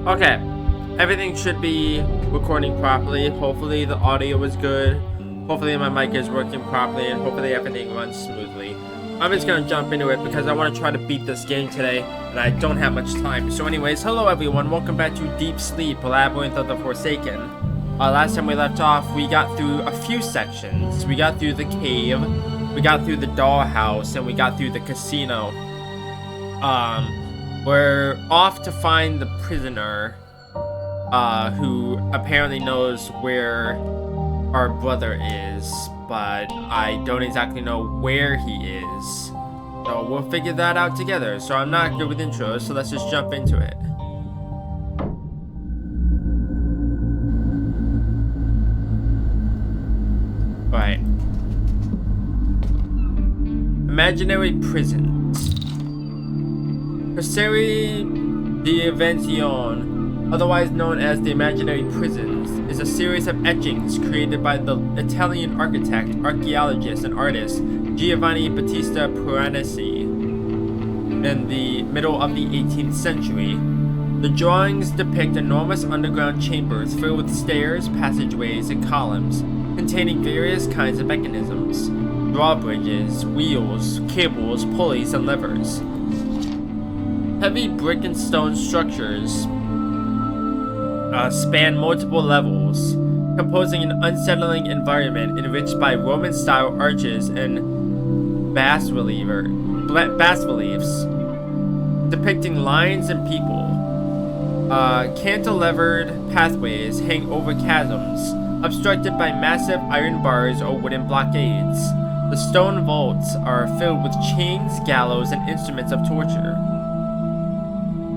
Okay, everything should be recording properly. Hopefully the audio is good. Hopefully my mic is working properly, and hopefully everything runs smoothly. I'm just gonna jump into it because I want to try to beat this game today, and I don't have much time. So anyways, hello everyone, welcome back to Deep Sleep, Labyrinth of the Forsaken. Last time we left off, we got through a few sections. We got through the cave, we got through the dollhouse, and we got through the casino. We're off to find the prisoner, who apparently knows where our brother is, but I don't exactly know where he is. So we'll figure that out together. So I'm not good with intros, so let's just jump into it. Alright. Imaginary prisons. Carceri d'Invenzione, otherwise known as the Imaginary Prisons, is a series of etchings created by the Italian architect, archaeologist, and artist Giovanni Battista Piranesi in the middle of the 18th century. The drawings depict enormous underground chambers filled with stairs, passageways, and columns, containing various kinds of mechanisms, drawbridges, wheels, cables, pulleys, and levers. Heavy brick and stone structures span multiple levels, composing an unsettling environment enriched by Roman-style arches and bas-reliefs depicting lions and people. Cantilevered pathways hang over chasms, obstructed by massive iron bars or wooden blockades. The stone vaults are filled with chains, gallows, and instruments of torture.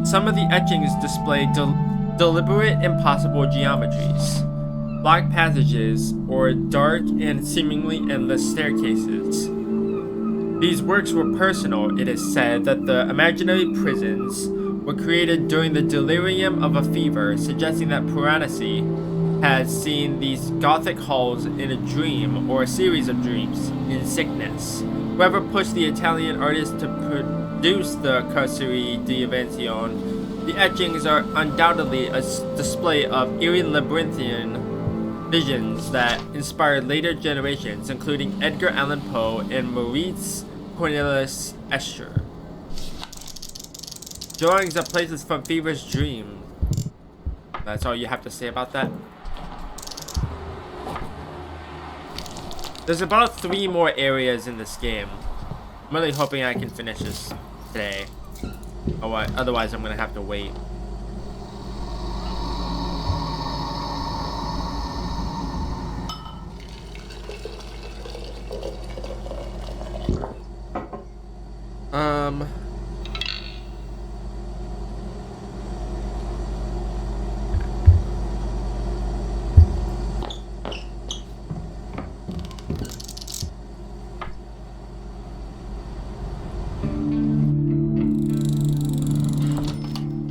Some of the etchings display deliberate, impossible geometries, blocked passages, or dark and seemingly endless staircases. These works were personal. It is said that the imaginary prisons were created during the delirium of a fever, suggesting that Piranesi had seen these Gothic halls in a dream or a series of dreams in sickness. Whoever pushed the Italian artist to produce the Carceri d'Invenzione, the etchings are undoubtedly a display of eerie labyrinthian visions that inspired later generations, including Edgar Allan Poe and Maurice Cornelius Escher. Drawings of places from feverish dreams. That's all you have to say about that? There's about 3 more areas in this game. I'm really hoping I can finish this today. Otherwise, I'm gonna have to wait.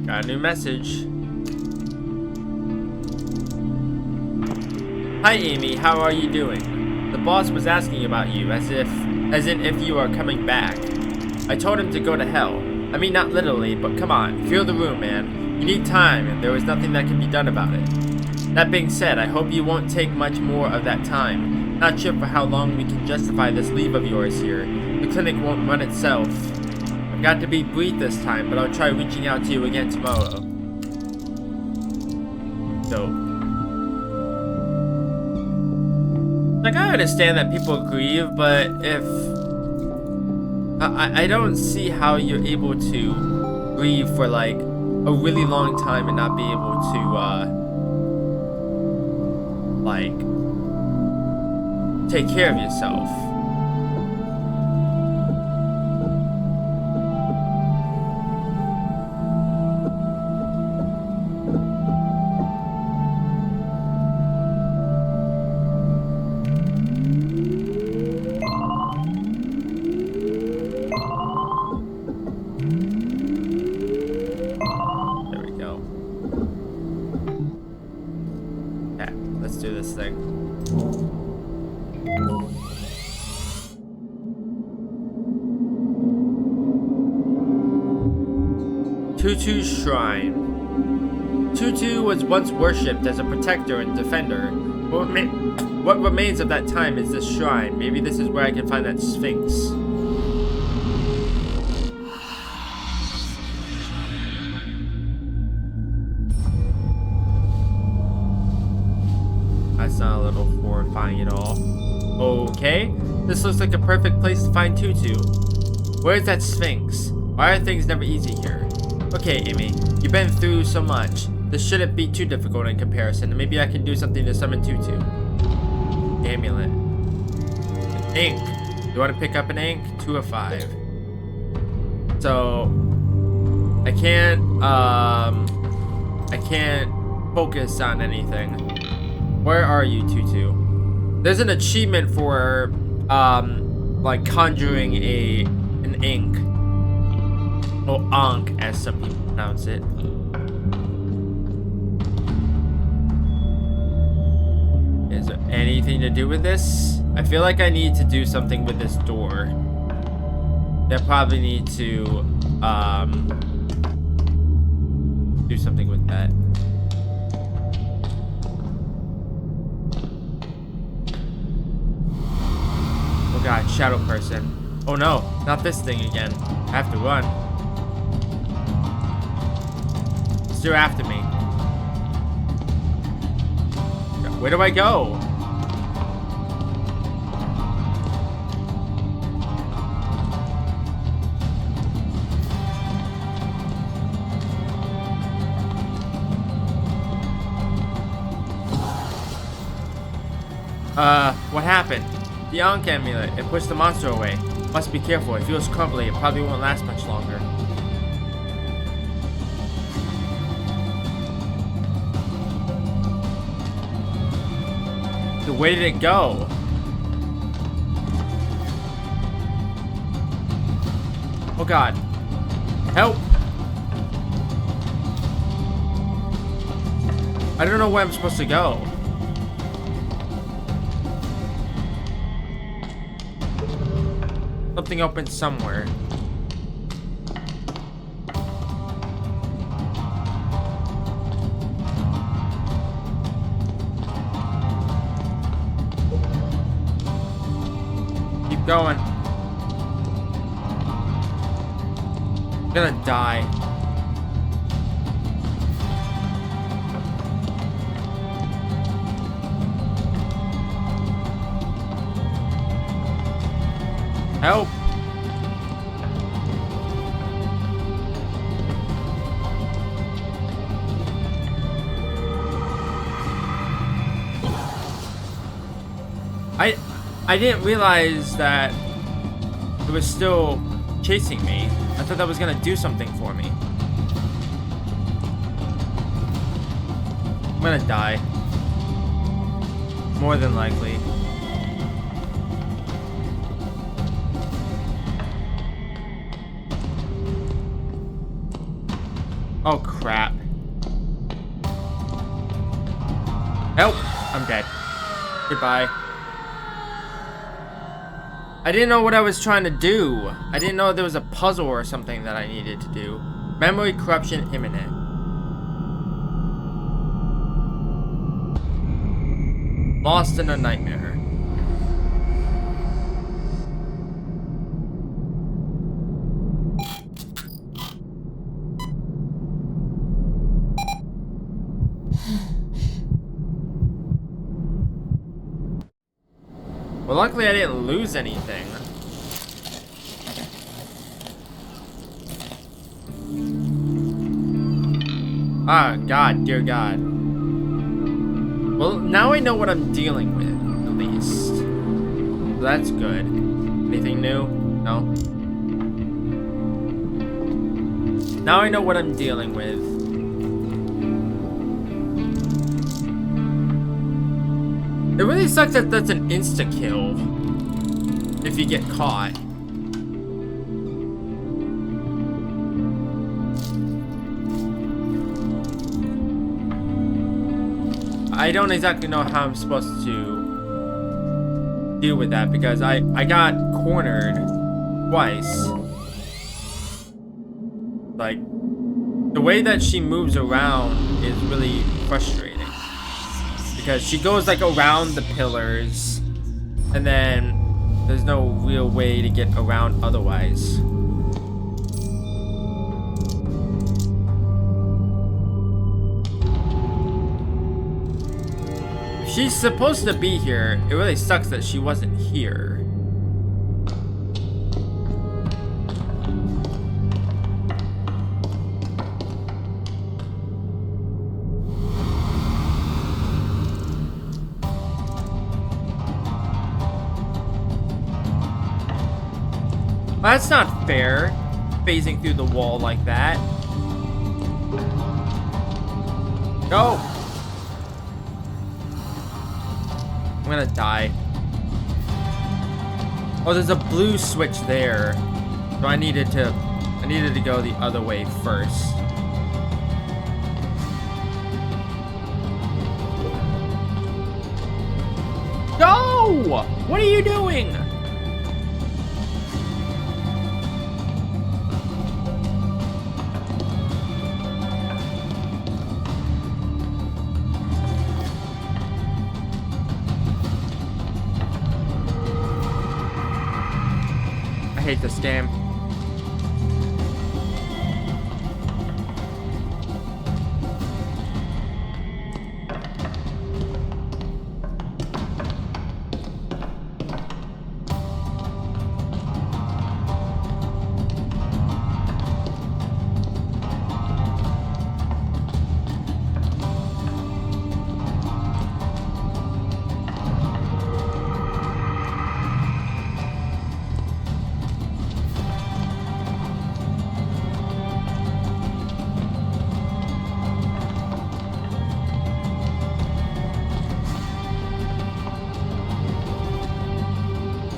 Got a new message. Hi Amy, how are you doing? The boss was asking about you, as in if you are coming back. I told him to go to hell. I mean, not literally, but come on, feel the room, man. You need time, and there is nothing that can be done about it. That being said, I hope you won't take much more of that time. Not sure for how long we can justify this leave of yours here. The clinic won't run itself. I've got to be brief this time, but I'll try reaching out to you again tomorrow. Dope. Like, I understand that people grieve, but if... I don't see how you're able to grieve for, like, a really long time and not be able to, like, take care of yourself. Tutu's Shrine. Tutu was once worshipped as a protector and defender. What remains of that time is this shrine. Maybe this is where I can find that Sphinx. That's not a little horrifying at all. Okay, this looks like a perfect place to find Tutu. Where's that Sphinx? Why are things never easy here? Okay, Amy, you've been through so much. This shouldn't be too difficult in comparison. Maybe I can do something to summon Tutu. Amulet. An ink. You want to pick up an ink? 2 of 5. So I can't focus on anything. Where are you, Tutu? There's an achievement for like conjuring an ink. Or ankh, as some people pronounce it. Is there anything to do with this? I feel like I need to do something with this door. I probably need to do something with that. Oh god, shadow person. Oh no, not this thing again. I have to run. Still after me. Where do I go? What happened? The Ankh amulet. It pushed the monster away. Must be careful. It feels crumbly. It probably won't last much longer. So where did it go? Oh god. Help! I don't know where I'm supposed to go. Something open somewhere. Keep going. I'm gonna die. Help! I didn't realize that it was still chasing me. I thought that was gonna do something for me. I'm gonna die. More than likely. Oh crap. Help! I'm dead. Goodbye. I didn't know what I was trying to do. I didn't know there was a puzzle or something that I needed to do. Memory corruption imminent. Lost in a nightmare. Well, luckily I didn't lose anything. Ah, God, dear God. Well, now I know what I'm dealing with, at least. So that's good. Anything new? No? Now I know what I'm dealing with. It really sucks that that's an insta-kill if you get caught. I don't exactly know how I'm supposed to deal with that because I got cornered twice. Like, The way that she moves around is really frustrating. Because she goes like around the pillars, and then there's no real way to get around otherwise. If she's supposed to be here, it really sucks that she wasn't here. Well, that's not fair, phasing through the wall like that. Go! I'm gonna die. Oh, there's a blue switch there. So I needed to go the other way first. Go! What are you doing? I hate this game.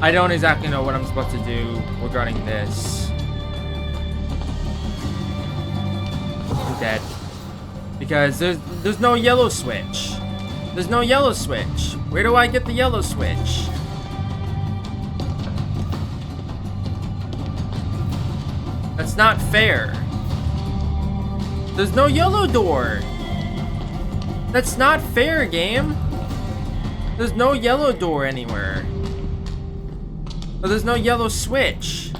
I don't exactly know what I'm supposed to do regarding this. I'm dead. Because there's no yellow switch. There's no yellow switch. Where do I get the yellow switch? That's not fair. There's no yellow door. That's not fair, game. There's no yellow door anywhere. But there's no yellow switch.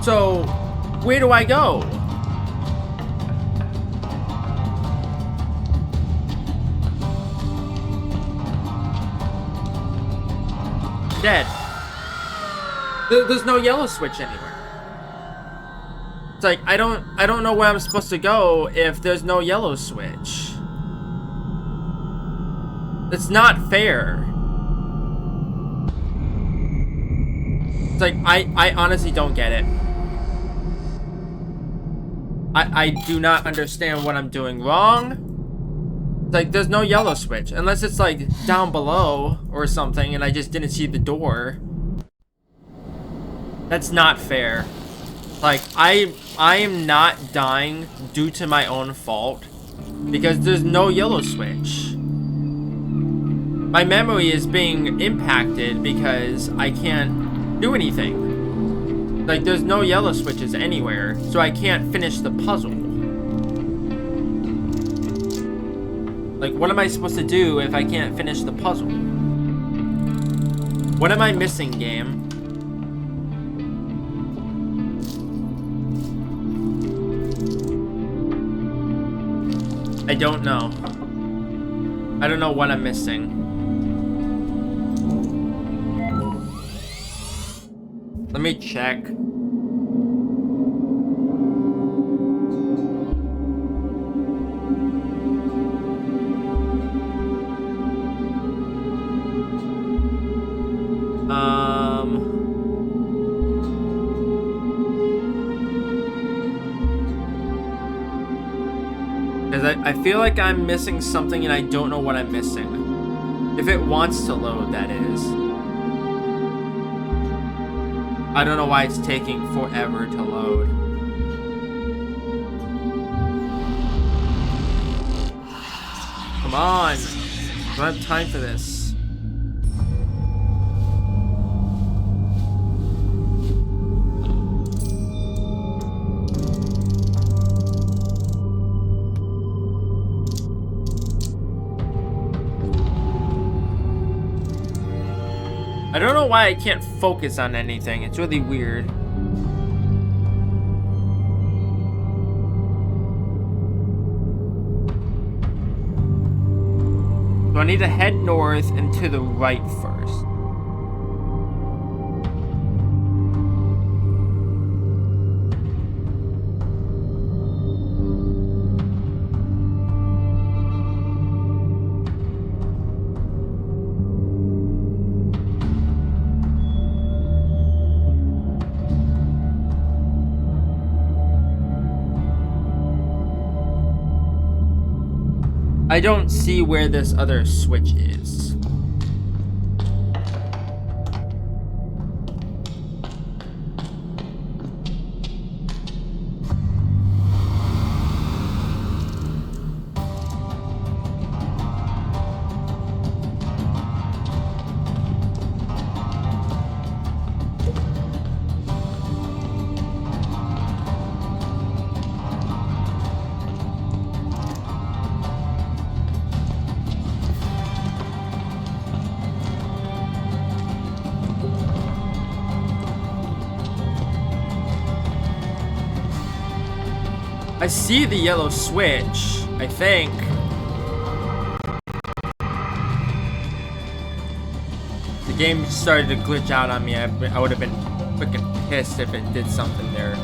So, where do I go? Dead. There's no yellow switch anywhere. It's like I don't know where I'm supposed to go if there's no yellow switch. It's not fair. It's like, I honestly don't get it. I do not understand what I'm doing wrong. It's like, there's no yellow switch. Unless it's like down below or something and I just didn't see the door. That's not fair. Like, I am not dying due to my own fault. Because there's no yellow switch. My memory is being impacted because I can't do anything. Like, there's no yellow switches anywhere, so I can't finish the puzzle. Like, what am I supposed to do if I can't finish the puzzle? What am I missing, game? I don't know. I don't know what I'm missing. Let me check. Because I feel like I'm missing something and I don't know what I'm missing. If it wants to load, that is. I don't know why it's taking forever to load. Come on. I don't have time for this. I don't know why I can't focus on anything. It's really weird. So I need to head north and to the right first. I don't see where this other switch is. I see the yellow switch, I think. The game started to glitch out on me. I would have been freaking pissed if it did something there.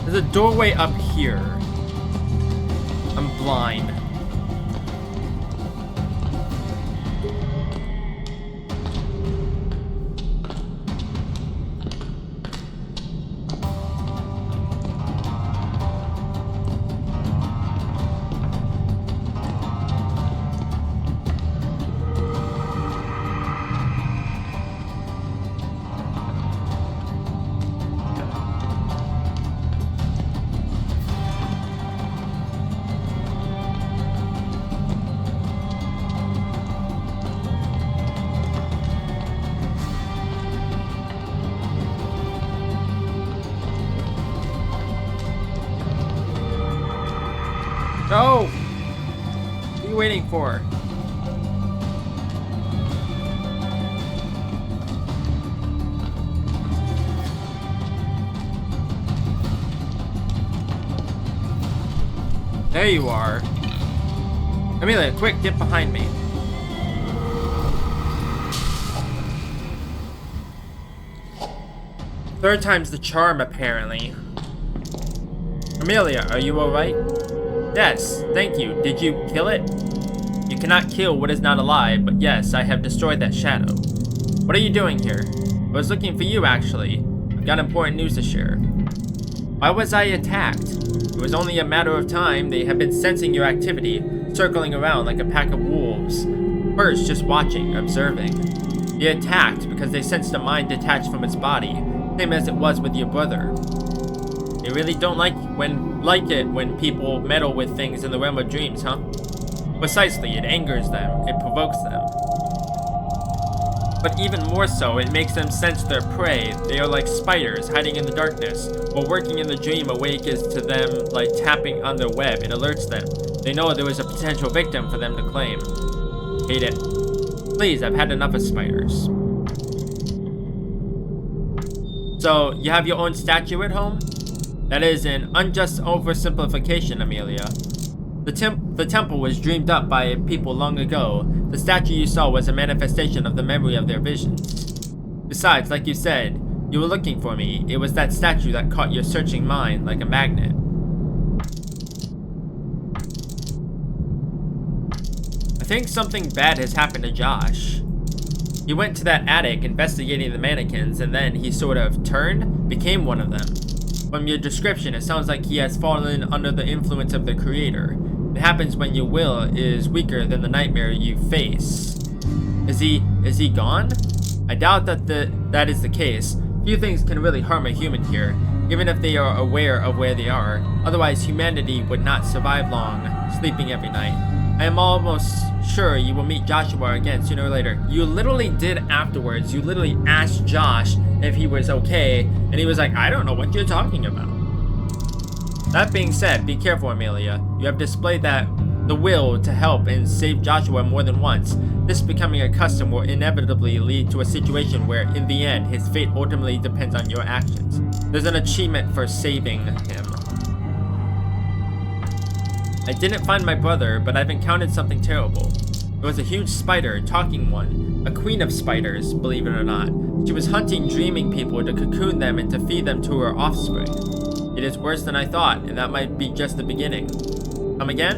There's a doorway up here. I'm blind. Go! What are you waiting for? There you are. Amelia, quick, get behind me. Third time's the charm, apparently. Amelia, are you alright? Yes, thank you. Did you kill it? You cannot kill what is not alive, but yes, I have destroyed that shadow. What are you doing here? I was looking for you, actually. I've got important news to share. Why was I attacked? It was only a matter of time. They have been sensing your activity, circling around like a pack of wolves. First, just watching, observing. They attacked because they sensed a mind detached from its body, same as it was with your brother. They really don't like it when people meddle with things in the realm of dreams, huh? Precisely, it angers them, it provokes them. But even more so, it makes them sense their prey. They are like spiders hiding in the darkness, while working in the dream awake is to them like tapping on their web. It alerts them. They know there is a potential victim for them to claim. Hate it. Please, I've had enough of spiders. So, you have your own statue at home? That is an unjust oversimplification, Amelia. The temple was dreamed up by people long ago. The statue you saw was a manifestation of the memory of their visions. Besides, like you said, you were looking for me. It was that statue that caught your searching mind like a magnet. I think something bad has happened to Josh. He went to that attic investigating the mannequins, and then he sort of became one of them. From your description, it sounds like he has fallen under the influence of the creator. It happens when your will is weaker than the nightmare you face. Is he gone? I doubt that is the case. Few things can really harm a human here, even if they are aware of where they are. Otherwise, humanity would not survive long, sleeping every night. I am almost sure you will meet Joshua again sooner or later. You literally did afterwards. You literally asked Josh if he was okay, and he was like, I don't know what you're talking about. That being said, be careful, Amelia. You have displayed the will to help and save Joshua more than once. This becoming a custom will inevitably lead to a situation where, in the end, his fate ultimately depends on your actions. There's an achievement for saving him. I didn't find my brother, but I've encountered something terrible. It was a huge spider, talking one. A queen of spiders, believe it or not. She was hunting dreaming people to cocoon them and to feed them to her offspring. It is worse than I thought, and that might be just the beginning. Come again?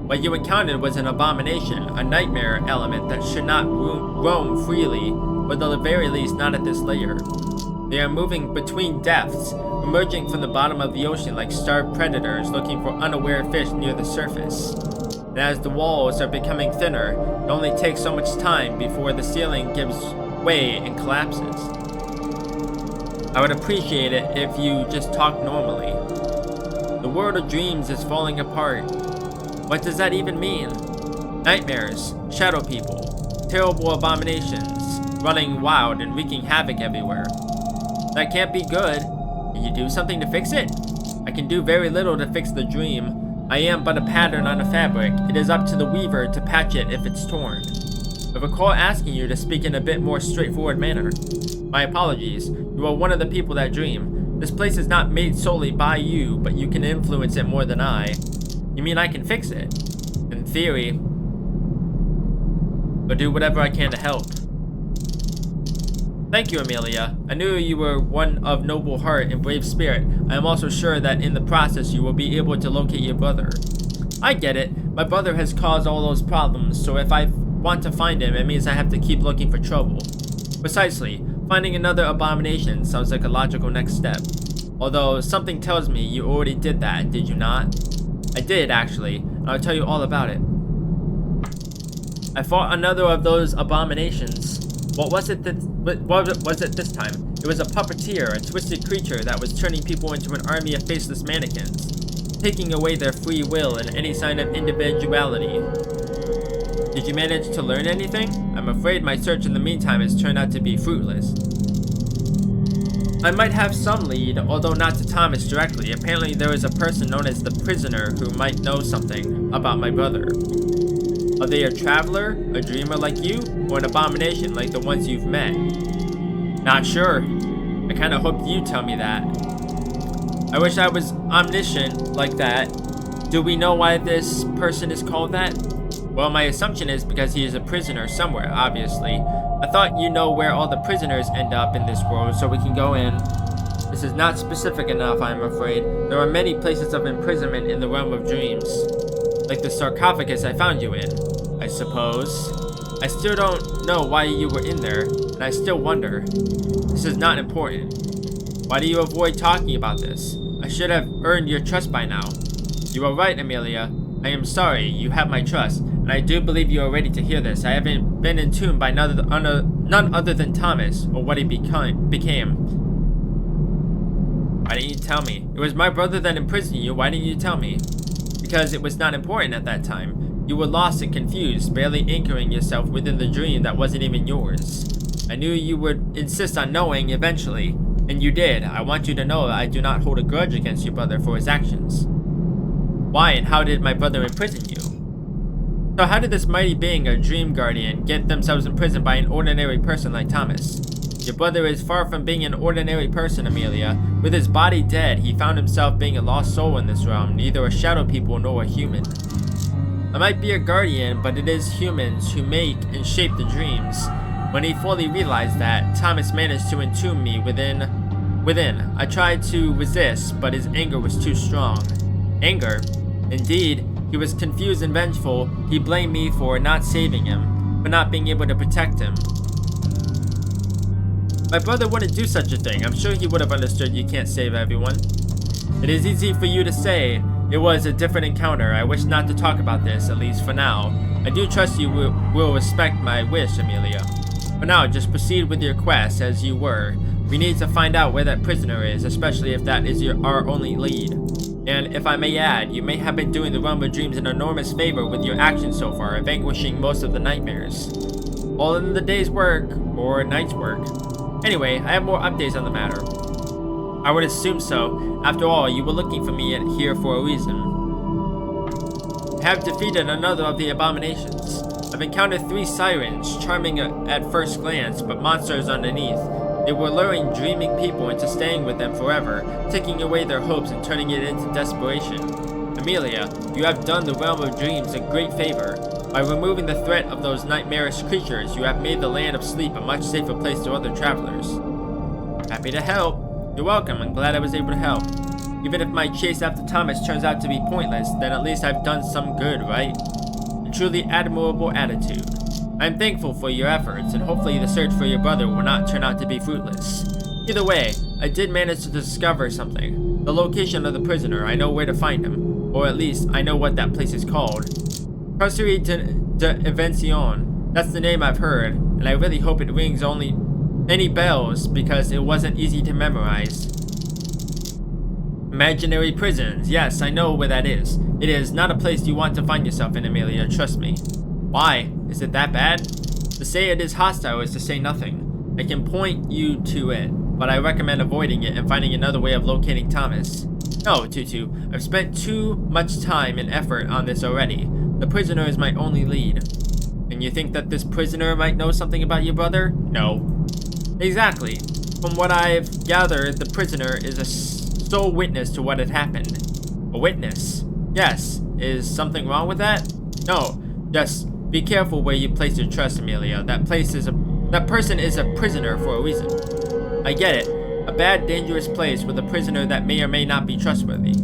What you encountered was an abomination, a nightmare element that should not roam freely, or at the very least not at this layer. They are moving between depths, emerging from the bottom of the ocean like starved predators looking for unaware fish near the surface. And as the walls are becoming thinner, it only takes so much time before the ceiling gives way and collapses. I would appreciate it if you just talked normally. The world of dreams is falling apart. What does that even mean? Nightmares, shadow people, terrible abominations, running wild and wreaking havoc everywhere. That can't be good. Can you do something to fix it? I can do very little to fix the dream. I am but a pattern on a fabric. It is up to the weaver to patch it if it's torn. I recall asking you to speak in a bit more straightforward manner. My apologies. You are one of the people that dream. This place is not made solely by you, but you can influence it more than I. You mean I can fix it? In theory. Or do whatever I can to help. Thank you, Amelia. I knew you were one of noble heart and brave spirit. I am also sure that in the process you will be able to locate your brother. I get it. My brother has caused all those problems, so if I want to find him, it means I have to keep looking for trouble. Precisely. Finding another abomination sounds like a logical next step. Although, something tells me you already did that, did you not? I did, actually, and I'll tell you all about it. I fought another of those abominations. What was it this time? It was a puppeteer, a twisted creature that was turning people into an army of faceless mannequins, taking away their free will and any sign of individuality. Did you manage to learn anything? I'm afraid my search in the meantime has turned out to be fruitless. I might have some lead, although not to Thomas directly. Apparently there is a person known as the Prisoner who might know something about my brother. Are they a traveler, a dreamer like you, or an abomination like the ones you've met? Not sure. I kinda hoped you'd tell me that. I wish I was omniscient like that. Do we know why this person is called that? Well, my assumption is because he is a prisoner somewhere, obviously. I thought you know where all the prisoners end up in this world, so we can go in. This is not specific enough, I'm afraid. There are many places of imprisonment in the realm of dreams. Like the sarcophagus I found you in, I suppose. I still don't know why you were in there, and I still wonder. This is not important. Why do you avoid talking about this? I should have earned your trust by now. You are right, Amelia. I am sorry, you have my trust, and I do believe you are ready to hear this. I haven't been entombed by none other than Thomas, or what he became. Why didn't you tell me? It was my brother that imprisoned you, why didn't you tell me? Because it was not important at that time. You were lost and confused, barely anchoring yourself within the dream that wasn't even yours. I knew you would insist on knowing eventually, and you did. I want you to know that I do not hold a grudge against your brother for his actions. Why and how did my brother imprison you? So how did this mighty being, a dream guardian, get themselves imprisoned by an ordinary person like Thomas? Your brother is far from being an ordinary person, Amelia. With his body dead, he found himself being a lost soul in this realm, neither a shadow people nor a human. I might be a guardian, but it is humans who make and shape the dreams. When he fully realized that, Thomas managed to entomb me within. I tried to resist, but his anger was too strong. Anger? Indeed, he was confused and vengeful. He blamed me for not saving him, for not being able to protect him. My brother wouldn't do such a thing. I'm sure he would have understood you can't save everyone. It is easy for you to say. It was a different encounter. I wish not to talk about this, at least for now. I do trust you will respect my wish, Amelia. For now, just proceed with your quest as you were. We need to find out where that prisoner is, especially if that is our only lead. And if I may add, you may have been doing the realm of dreams an enormous favor with your actions so far, vanquishing most of the nightmares. All in the day's work, or night's work. Anyway, I have more updates on the matter. I would assume so. After all, you were looking for me here for a reason. I have defeated another of the abominations. I've encountered 3 sirens, charming at first glance, but monsters underneath. They were luring dreaming people into staying with them forever, taking away their hopes and turning it into desperation. Amelia, you have done the realm of dreams a great favor. By removing the threat of those nightmarish creatures, you have made the land of sleep a much safer place to other travelers. Happy to help. You're welcome, I'm glad I was able to help. Even if my chase after Thomas turns out to be pointless, then at least I've done some good, right? A truly admirable attitude. I'm thankful for your efforts, and hopefully the search for your brother will not turn out to be fruitless. Either way, I did manage to discover something. The location of the prisoner, I know where to find him. Or at least, I know what that place is called. Carcerie d'Invention. That's the name I've heard, and I really hope it rings any bells, because it wasn't easy to memorize. Imaginary prisons. Yes, I know where that is. It is not a place you want to find yourself in, Amelia, trust me. Why? Is it that bad? To say it is hostile is to say nothing. I can point you to it, but I recommend avoiding it and finding another way of locating Thomas. No, Tutu, I've spent too much time and effort on this already. The prisoner is my only lead. And you think that this prisoner might know something about your brother? No. Exactly. From what I've gathered, the prisoner is a sole witness to what had happened. A witness? Yes. Is something wrong with that? No. Just be careful where you place your trust, Amelia. That person is a prisoner for a reason. I get it. A bad, dangerous place with a prisoner that may or may not be trustworthy.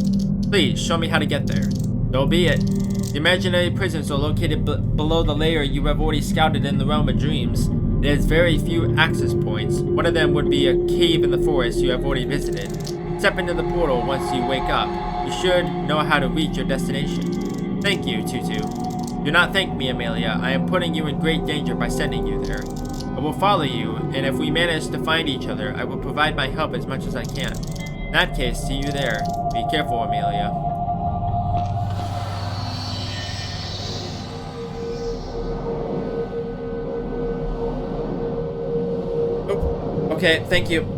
Please, show me how to get there. So be it. The imaginary prisons are located below the layer you have already scouted in the realm of dreams. It has very few access points. One of them would be a cave in the forest you have already visited. Step into the portal once you wake up. You should know how to reach your destination. Thank you, Tutu. Do not thank me, Amelia. I am putting you in great danger by sending you there. I will follow you, and if we manage to find each other, I will provide my help as much as I can. In that case, see you there. Be careful, Amelia. Oh, okay, thank you.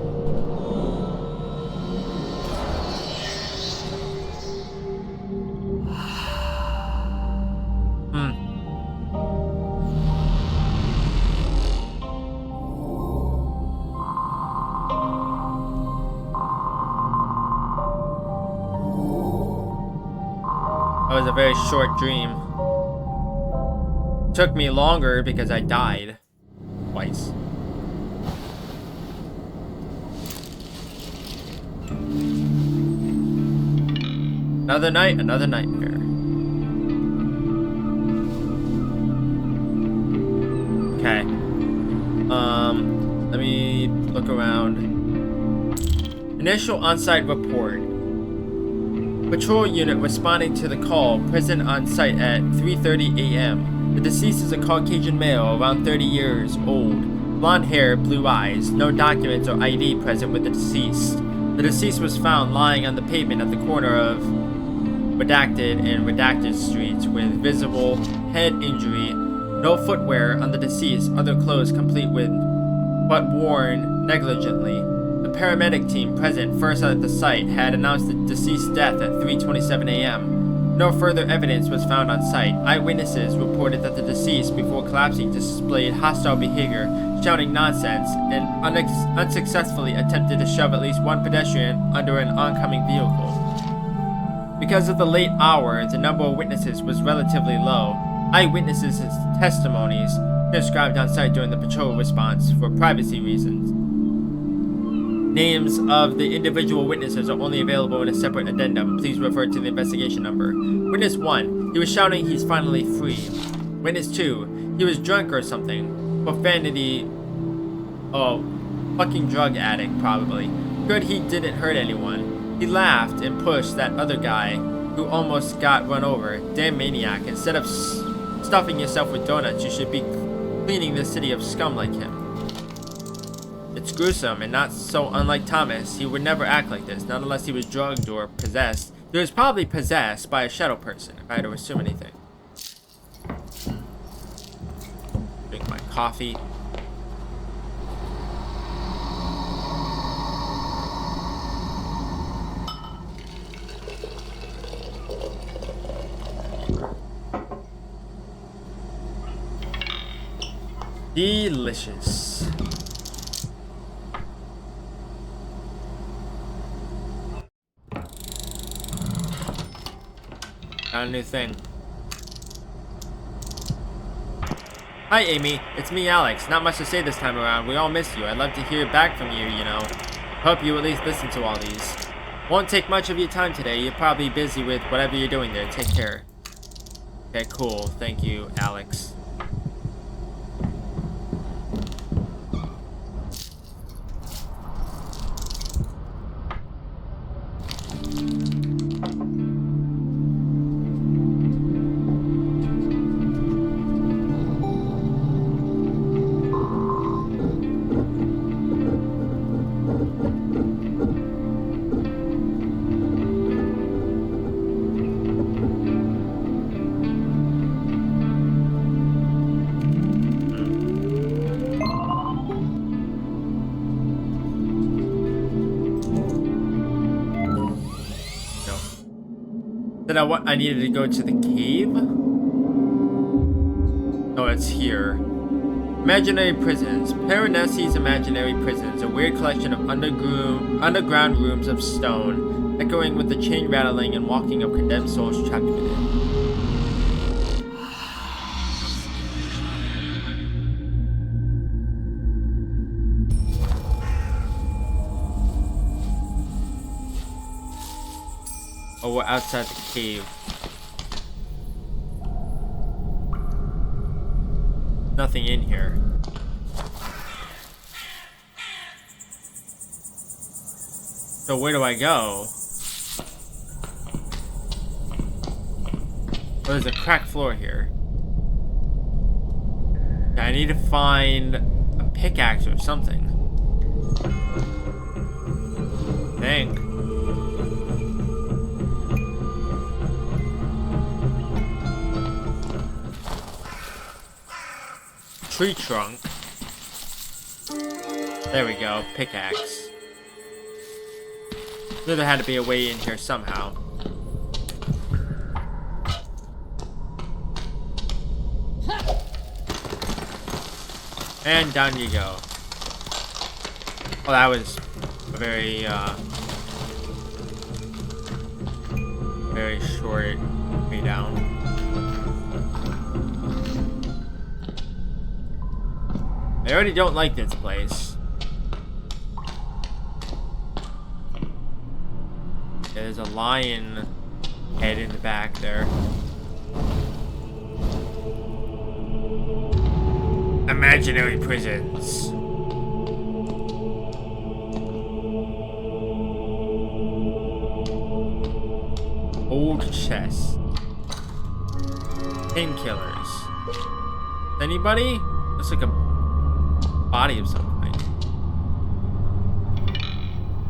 That was a very short dream. Took me longer because I died twice. Another night, another nightmare. Okay. Let me look around. Initial on-site report. Patrol unit responding to the call, present on site at 3:30 a.m. The deceased is a Caucasian male, around 30 years old. Blonde hair, blue eyes, no documents or ID present with the deceased. The deceased was found lying on the pavement at the corner of Redacted and Redacted Streets with visible head injury. No footwear on the deceased, other clothes complete with but worn negligently. The paramedic team present first at the site had announced the deceased's death at 3:27 a.m. No further evidence was found on site. Eyewitnesses reported that the deceased, before collapsing, displayed hostile behavior, shouting nonsense, and unsuccessfully attempted to shove at least one pedestrian under an oncoming vehicle. Because of the late hour, the number of witnesses was relatively low. Eyewitnesses' testimonies transcribed on site during the patrol response for privacy reasons. Names of the individual witnesses are only available in a separate addendum. Please refer to the investigation number. Witness 1. He was shouting he's finally free. Witness 2. He was drunk or something. Profanity. Oh, fucking drug addict, probably. Good he didn't hurt anyone. He laughed and pushed that other guy who almost got run over. Damn maniac. Instead of stuffing yourself with donuts, you should be cleaning this city of scum like him. It's gruesome and not so unlike Thomas. He would never act like this, not unless he was drugged or possessed. He was probably possessed by a shadow person, if I had to assume anything. Drink my coffee. Delicious. Got a new thing. Hi Amy, it's me Alex. Not much to say this time around. We all miss you. I'd love to hear back from you, you know. Hope you at least listen to all these. Won't take much of your time today. You're probably busy with whatever you're doing there. Take care. Okay, cool. Thank you, Alex. I needed to go to the cave? Oh, it's here. Imaginary prisons. Piranesi's imaginary prisons. A weird collection of underground rooms of stone, echoing with the chain rattling and walking of condemned souls trapped within. Oh, we're outside the cave. Nothing in here. So where do I go? Oh, there's a cracked floor here. Yeah, I need to find a pickaxe or something. Dang. Tree trunk. There we go, pickaxe. Knew there had to be a way in here somehow. And down you go. Well, that was a very short way down. I already don't like this place. Yeah, there's a lion head in the back there. Imaginary prisons. Old chest. Painkillers. Anybody? Looks like a body of some kind.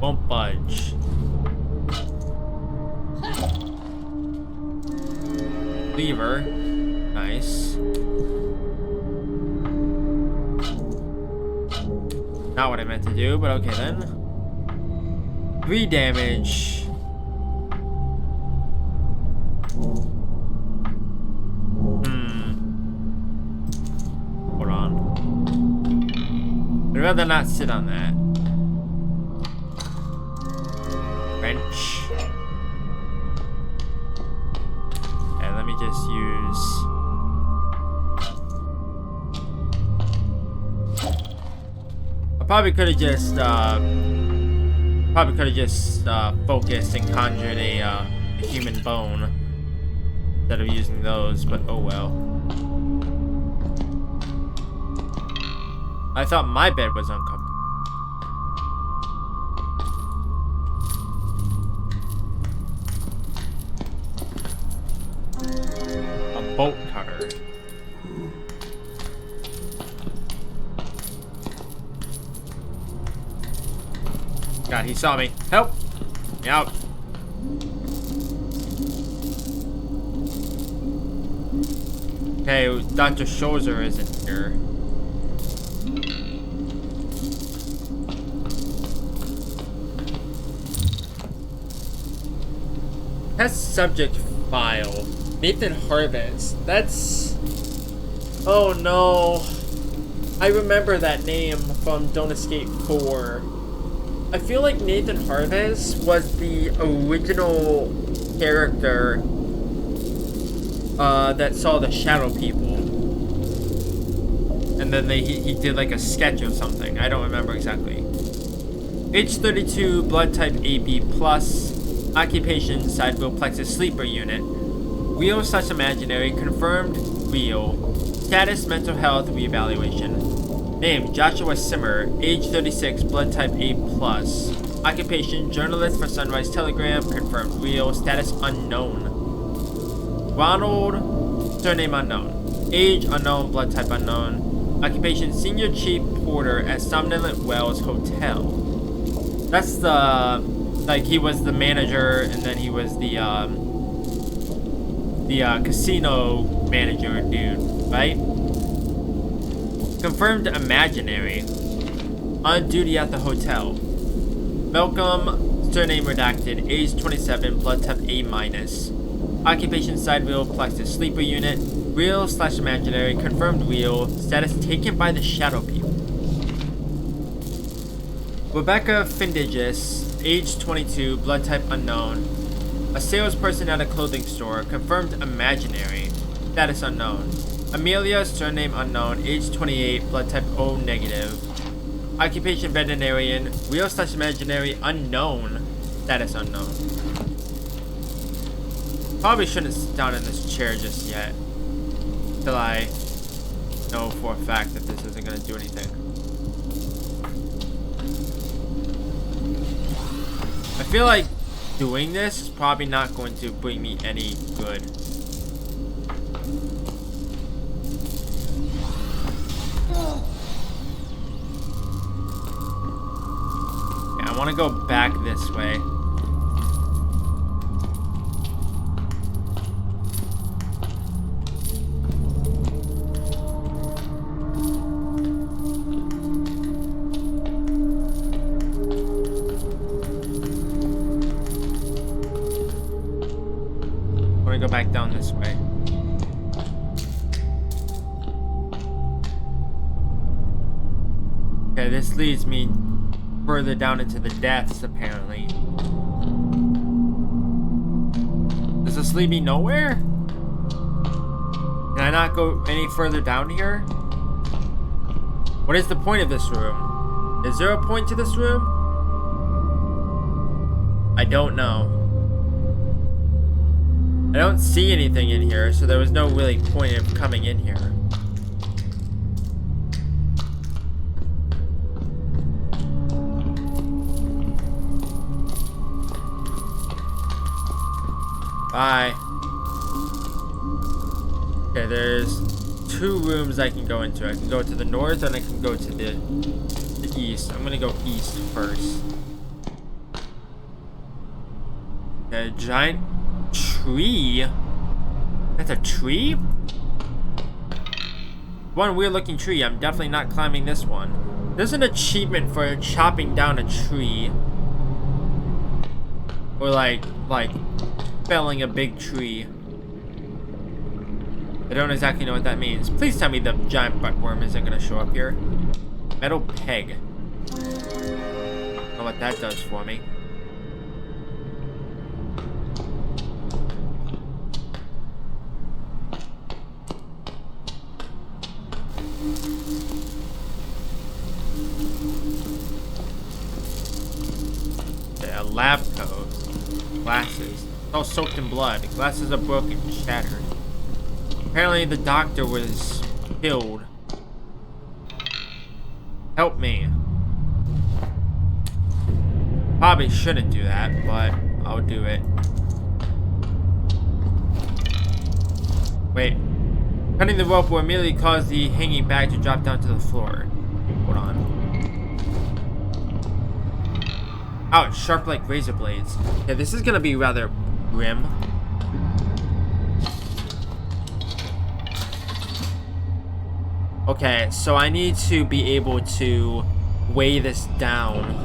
Won't budge. Lever. Nice. Not what I meant to do, but okay then. 3 damage. Hold on. I'd rather not sit on that. Wrench. And let me just use... I probably could have just focused and conjured a human bone instead of using those, but oh well. I thought my bed was uncomfortable. A bolt cutter. God, he saw me. Help! Me out. Okay, Dr. Shozer isn't here. Test subject file. Nathan Harvest. That's... Oh no. I remember that name from Don't Escape 4. I feel like Nathan Harvez was the original character that saw the shadow people. And then he did like a sketch or something. I don't remember exactly. Age 32, blood type AB+, occupation sidewheel plexus sleeper unit, real / imaginary, confirmed real, status mental health reevaluation, name Joshua Simmer, age 36, blood type A+, occupation journalist for Sunrise Telegram, confirmed real, status unknown, Ronald, surname unknown, age unknown, blood type unknown, occupation senior chief porter at Somnolent Wells Hotel. That's the, like, he was the manager, and then he was the casino manager dude, right? Confirmed imaginary. On duty at the hotel. Malcolm, surname redacted, age 27, blood type A-. Occupation sidewheel plexus sleeper unit, real / imaginary, confirmed real, status taken by the shadow people. Rebecca Findigis, age 22, blood type unknown, a salesperson at a clothing store, confirmed imaginary, status unknown. Amelia, surname unknown, age 28, blood type O negative, occupation veterinarian, real / imaginary, unknown, status unknown. Probably shouldn't sit down in this chair just yet, till I know for a fact that this isn't going to do anything. I feel like doing this is probably not going to bring me any good. Yeah, I want to go back this way. Go back down this way. Okay, this leads me further down into the depths, apparently. Does this lead me nowhere? Can I not go any further down here? What is the point of this room? Is there a point to this room? I don't know. I don't see anything in here, so there was no really point of coming in here. Bye. Okay, there's 2 rooms I can go into. I can go to the north and I can go to the east. I'm gonna go east first. Okay, giant tree? That's a tree? One weird looking tree. I'm definitely not climbing this one. There's an achievement for chopping down a tree. Or like felling a big tree. I don't exactly know what that means. Please tell me the giant buttworm isn't gonna show up here. Metal peg. I don't know what that does for me. A lab coat. Glasses. It's all soaked in blood. Glasses are broken, shattered. Apparently the doctor was killed. Help me. Probably shouldn't do that, but I'll do it. Wait. Cutting the rope will immediately cause the hanging bag to drop down to the floor. Hold on. Ouch, sharp like razor blades. Yeah, this is gonna be rather grim. Okay, so I need to be able to weigh this down.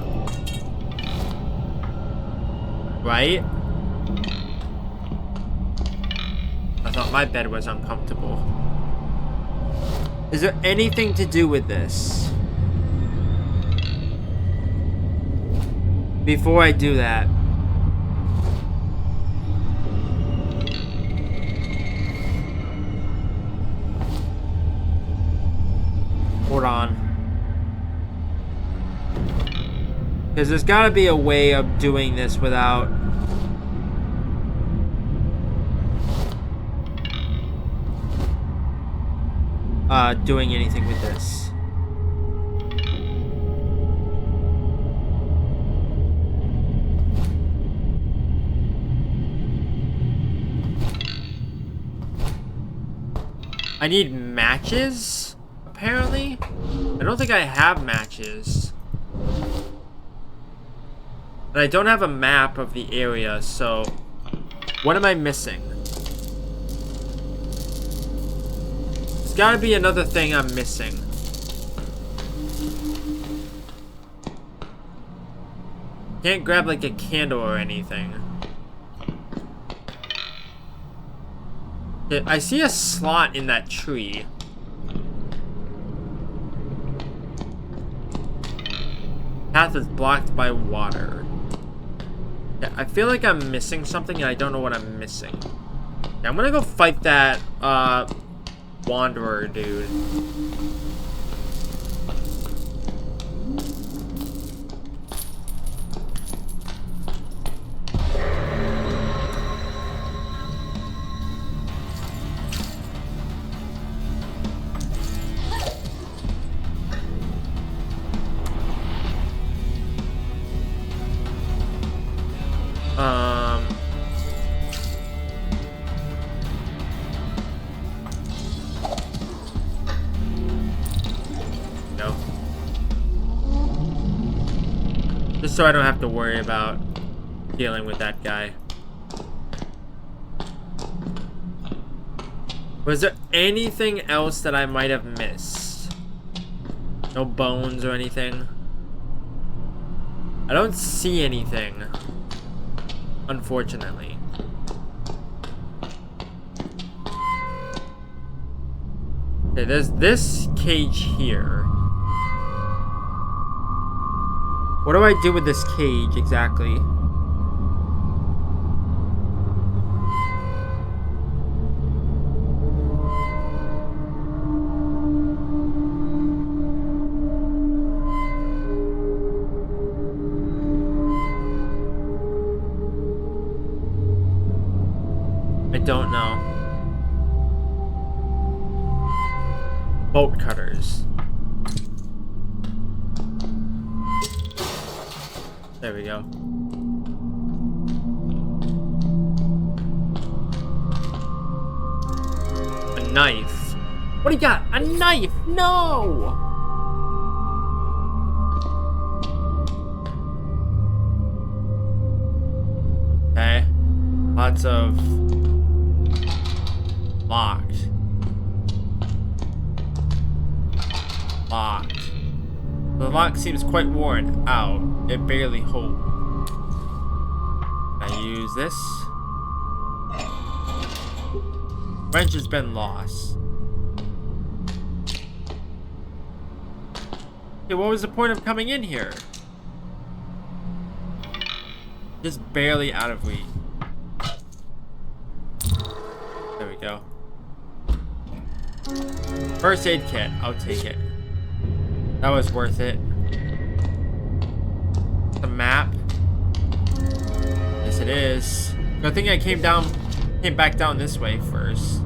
Right? I thought my bed was uncomfortable. Is there anything to do with this? Before I do that. Hold on. Because there's got to be a way of doing this without... doing anything with this. I need matches, apparently. I don't think I have matches. And I don't have a map of the area, so... What am I missing? There's gotta be another thing I'm missing. Can't grab like a candle or anything. I see a slot in that tree. Path is blocked by water. Yeah, I feel like I'm missing something and I don't know what I'm missing. Yeah, I'm gonna go fight that wanderer dude. No. Just so I don't have to worry about dealing with that guy. Was there anything else that I might have missed? No bones or anything? I don't see anything, unfortunately. Okay, there's this cage here. What do I do with this cage exactly? I don't know. Bolt cutters. There we go. A knife. What do you got? A knife! No! Okay. Lots of... locked. Locked. The lock seems quite worn out. It barely holds. I use this. Wrench has been lost. Okay, what was the point of coming in here? Just barely out of reach. There we go. First aid kit. I'll take it. That was worth it. The map. Yes, it is. Good thing I came back down this way first,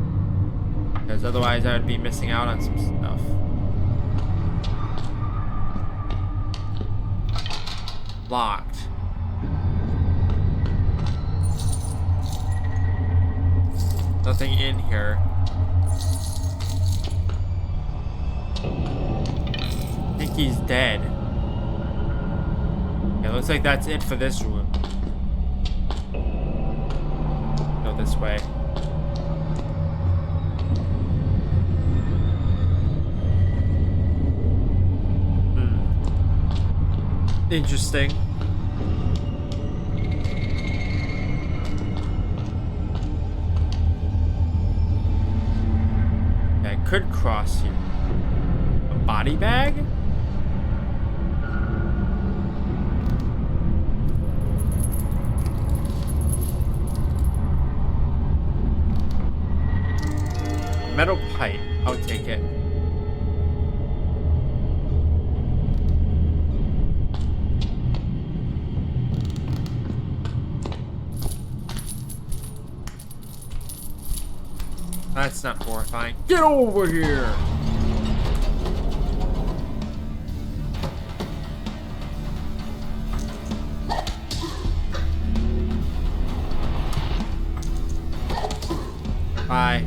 because otherwise I would be missing out on some stuff. Locked. Nothing in here. I think he's dead. It looks like that's it for this room. Go this way. Interesting. I could cross here. body bag? Metal pipe. I'll take it. That's not horrifying. Get over here! Bye.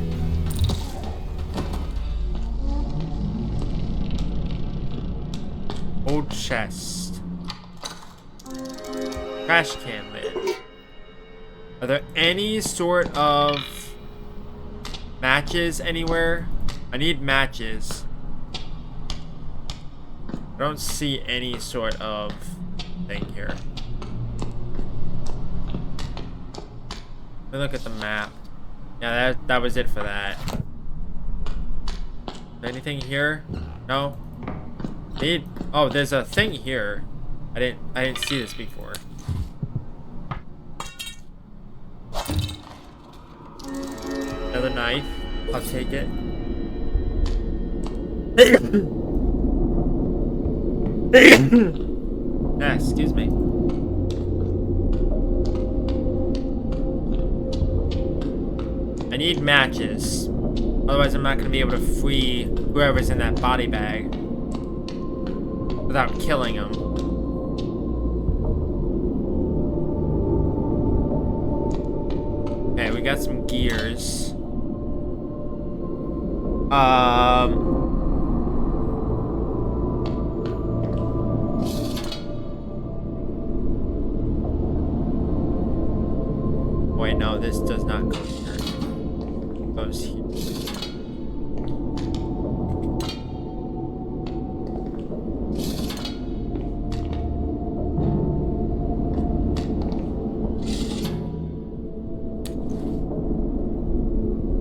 Old chest. Trash can lid. Are there any sort of matches anywhere? I need matches. I don't see any sort of thing here. Let me look at the map. Yeah, that was it for that. Anything here? No. Oh, there's a thing here. I didn't see this before. Another knife. I'll take it. Ah, excuse me. I need matches. Otherwise, I'm not going to be able to free whoever's in that body bag without killing him. Okay, we got some gears. Wait, no, this does not go here. It goes here.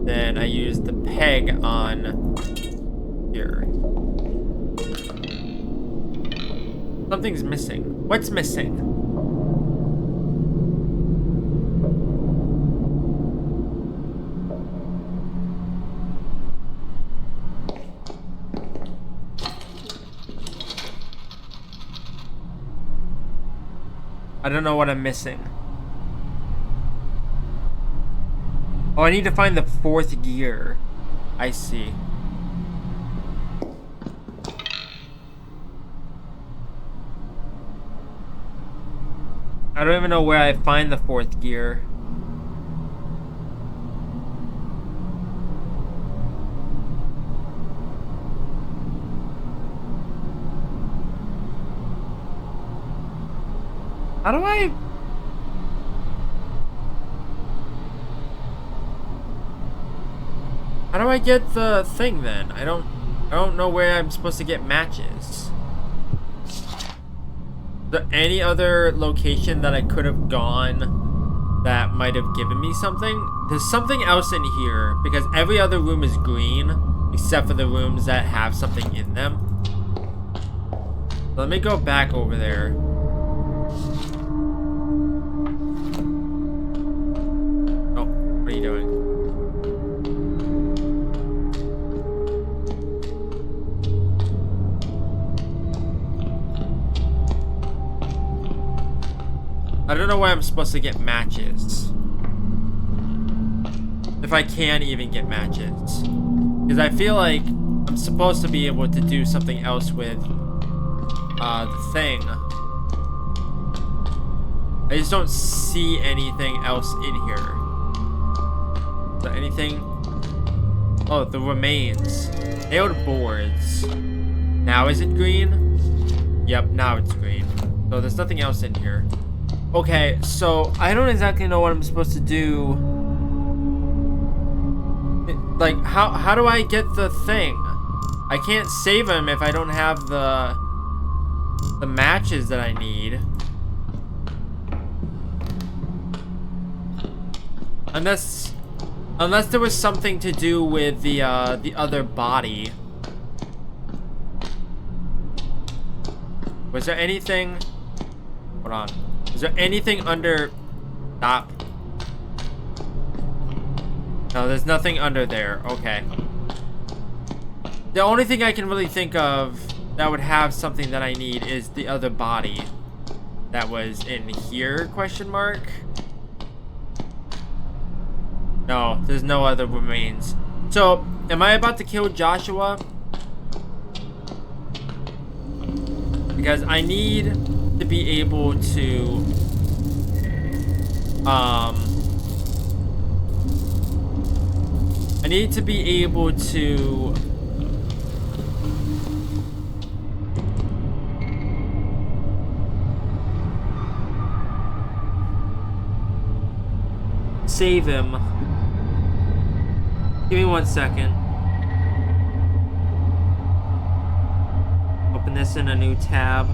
Then I use the peg on here. Something's missing. What's missing? I don't know what I'm missing. Oh, I need to find the 4th gear. I see. I don't even know where I find the 4th gear. How do I get the thing then? I don't know where I'm supposed to get matches. Is there any other location that I could have gone that might have given me something? There's something else in here because every other room is green except for the rooms that have something in them. So let me go back over there. Oh, what are you doing? I don't know where I'm supposed to get matches. If I can even get matches. Because I feel like I'm supposed to be able to do something else with the thing. I just don't see anything else in here. Is there anything? Oh, the remains. Nailed boards. Now is it green? Yep, now it's green. So there's nothing else in here. Okay, so I don't exactly know what I'm supposed to do. Like, how do I get the thing? I can't save him if I don't have the matches that I need. Unless there was something to do with the other body. Was there anything? Hold on. Is there anything under? Stop. No, there's nothing under there. Okay. The only thing I can really think of that would have something that I need is the other body that was in here, question mark? No, there's no other remains. So, am I about to kill Joshua? Because I need to be able to I need to be able to save him. Give me 1 second. Open this in a new tab.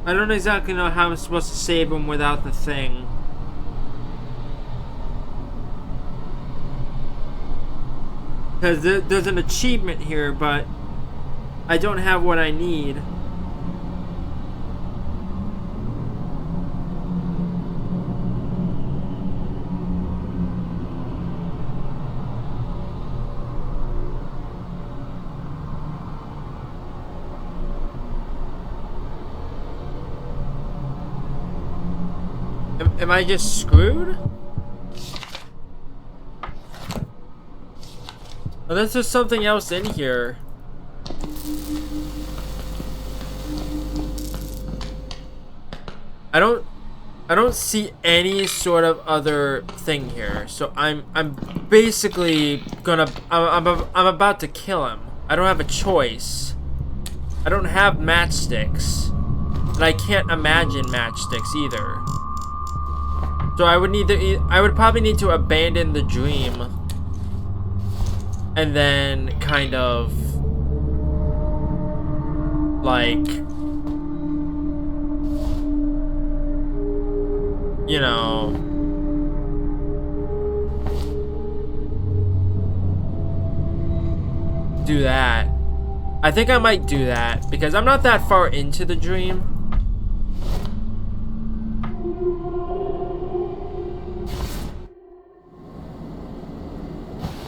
I don't exactly know how I'm supposed to save him without the thing. Because there's an achievement here, but I don't have what I need. Am I just screwed? Unless there's something else in here. I don't see any sort of other thing here. So I'm basically gonna I'm about to kill him. I don't have a choice. I don't have matchsticks. And I can't imagine matchsticks either. So I would probably need to abandon the dream and then kind of like, you know, do that. I think I might do that because I'm not that far into the dream.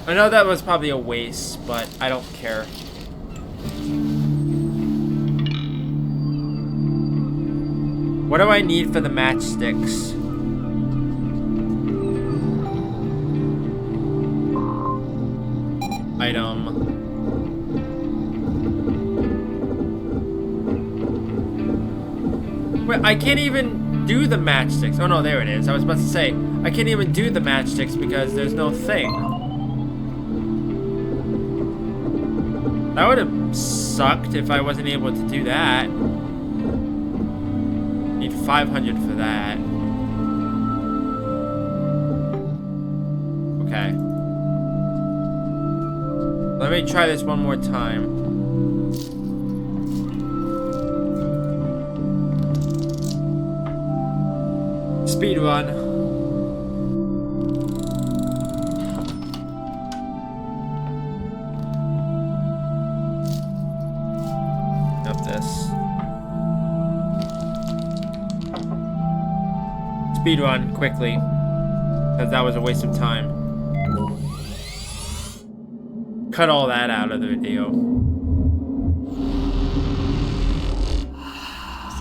I know that was probably a waste, but I don't care. What do I need for the matchsticks? Item. Wait, I can't even do the matchsticks. Oh no, there it is. I was about to say, I can't even do the matchsticks because there's no thing. That would have sucked if I wasn't able to do that. Need 500 for that. Okay. Let me try this one more time. Speed run. Speedrun quickly, because that was a waste of time. Cut all that out of the video.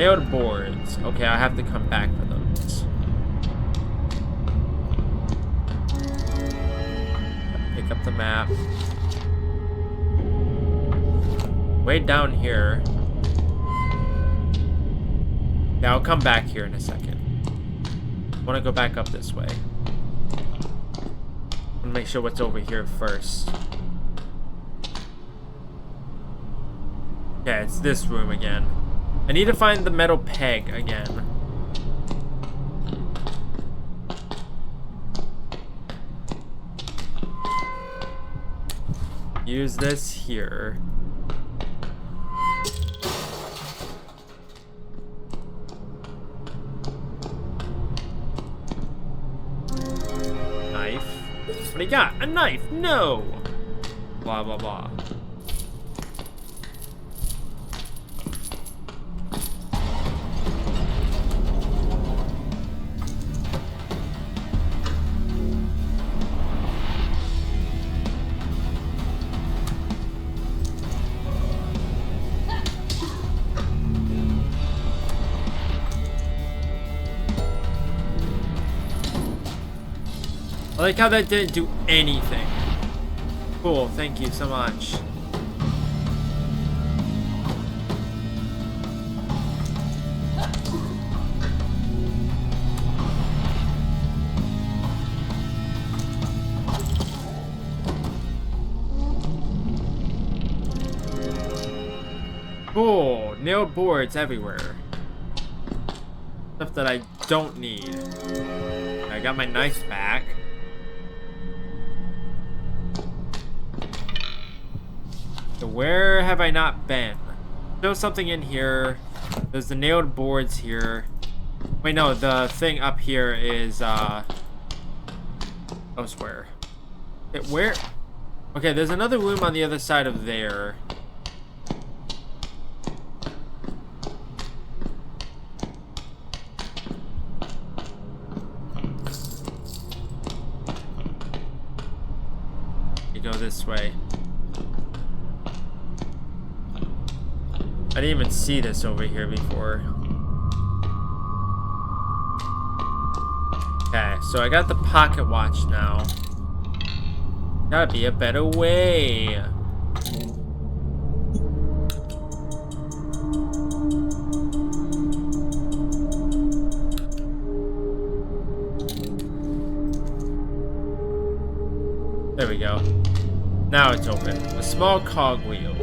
Nailed boards. Okay, I have to come back for those. Pick up the map. Way down here. Yeah, I'll come back here in a second. I want to go back up this way. I want to make sure what's over here first. Yeah, it's this room again. I need to find the metal peg again. Use this here. Knife. What do you got? A knife? No! Blah, blah, blah. I like how that didn't do anything. Cool, thank you so much. Cool, nailed boards everywhere. Stuff that I don't need. I got my knife back. So where have I not been? There's something in here. There's the nailed boards here. Wait, no, the thing up here is elsewhere. Where? Okay, there's another room on the other side of there. You go this way. I didn't even see this over here before. Okay, so I got the pocket watch now. Gotta be a better way. There we go. Now it's open. A small cogwheel.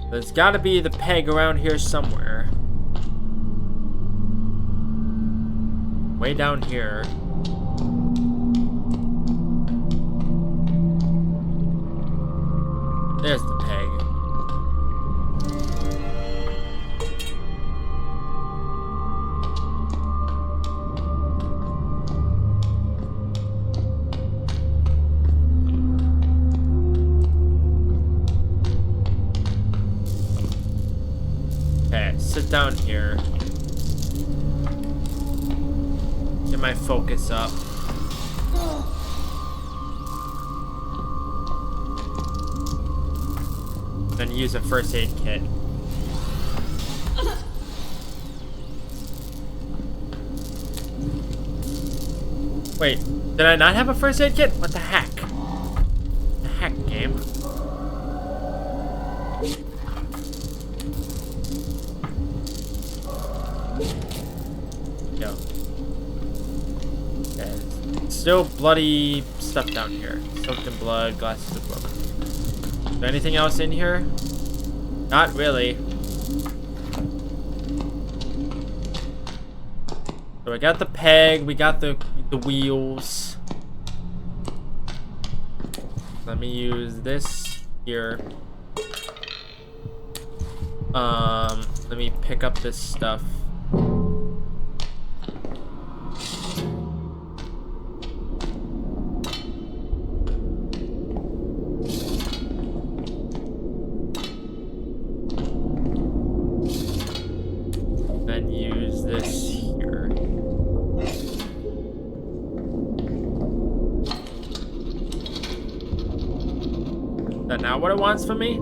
There's gotta be the peg around here somewhere. Way down here. There's the peg. Sit down here. Get my focus up. Then use a first aid kit. Wait, did I not have a first aid kit? What the heck? The heck, game? Yo. Okay. Still bloody stuff down here. Soaked in blood, glasses of broken. Is there anything else in here? Not really. So I got the peg, we got the wheels. Let me use this here. Let me pick up this stuff. Then use this here. Is that not what it wants from me?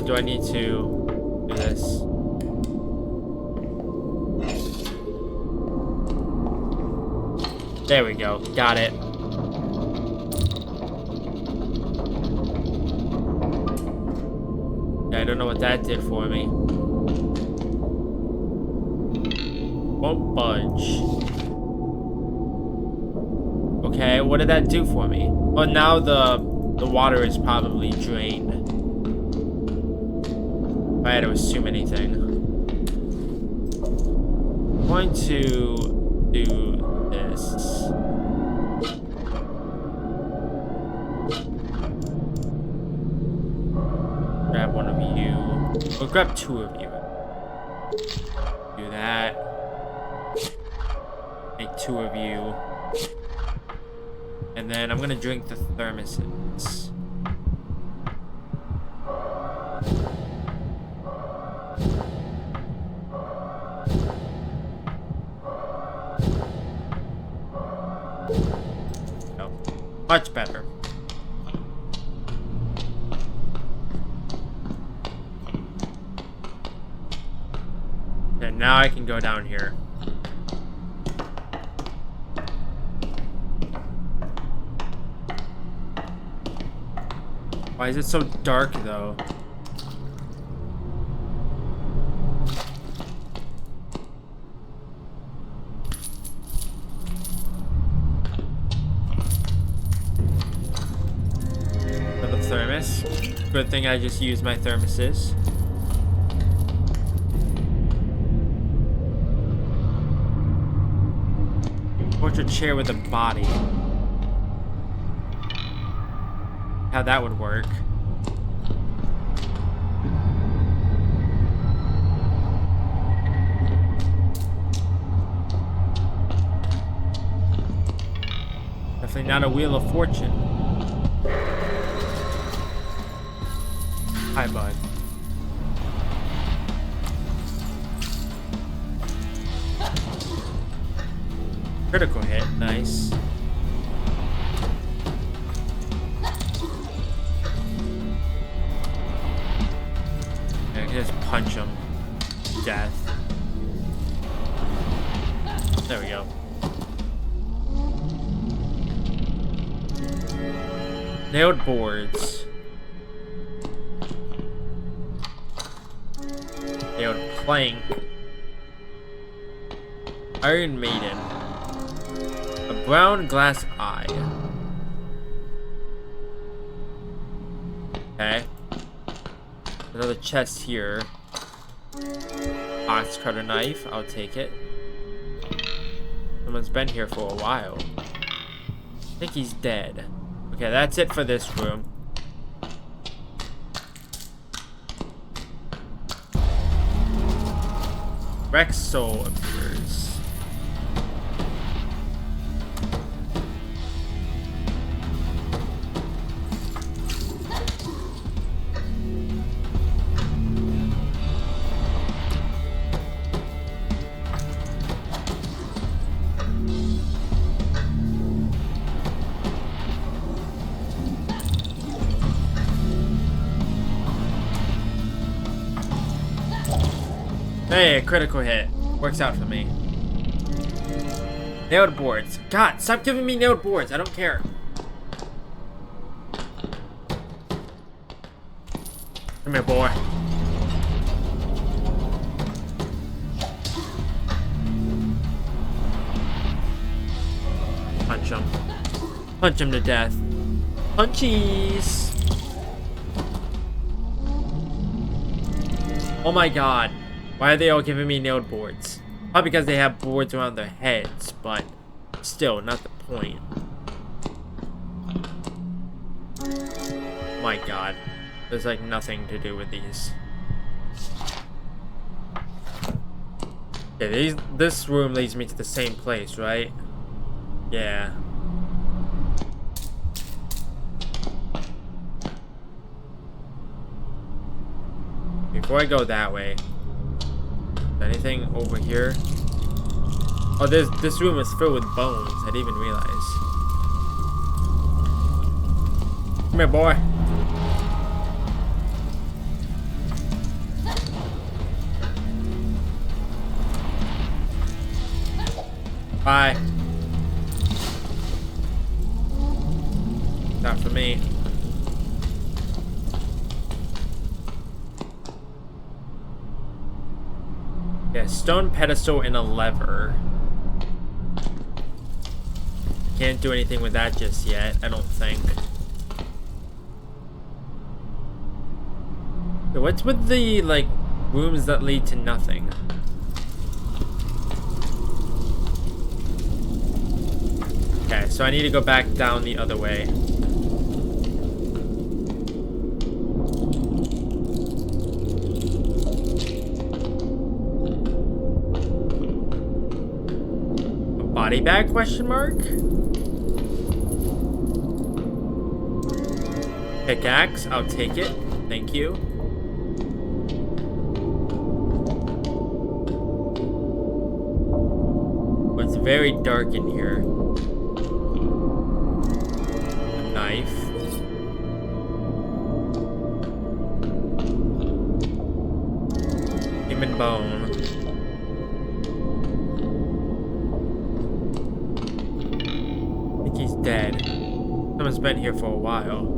do I need to do this? There we go. Got it. Yeah, I don't know what that did for me. Won't budge. Okay, what did that do for me? Well, now the water is probably drained. If I had to assume anything. I'm going to do this. Grab one of you. Or grab two of you. Do that. Make two of you. And then I'm gonna drink the thermoses. Oh, much better. And now I can go down here. Why is it so dark, though? For the thermos. Good thing I just used my thermoses. Portrait chair with a body. How that would work. Definitely not a Wheel of Fortune. Hi, bud. Critical hit, nice. Just punch him. Death. There we go. Nailed boards. Nailed plank. Iron Maiden. A brown glass eye. Okay. Another chest here. Ox cutter knife. I'll take it. Someone's been here for a while. I think he's dead. Okay, that's it for this room. Rex Soul appears. Hey, a critical hit. Works out for me. Nailed boards. God, stop giving me nailed boards. I don't care. Come here, boy. Punch him. Punch him to death. Punchies. Oh my god. Why are they all giving me nailed boards? Probably because they have boards around their heads, but still, not the point. Oh my god. There's like nothing to do with these. Yeah, this room leads me to the same place, right? Yeah. Before I go that way, anything over here? Oh, this room is filled with bones. I didn't even realize. Come here, boy. Bye. Not for me. Yeah, stone pedestal and a lever. Can't do anything with that just yet, I don't think. So what's with the, like, rooms that lead to nothing? Okay, so I need to go back down the other way. A body bag, question mark? Pickaxe, I'll take it. Thank you. But it's very dark in here. A knife. Human bone. I think he's dead. Someone's been here for a while.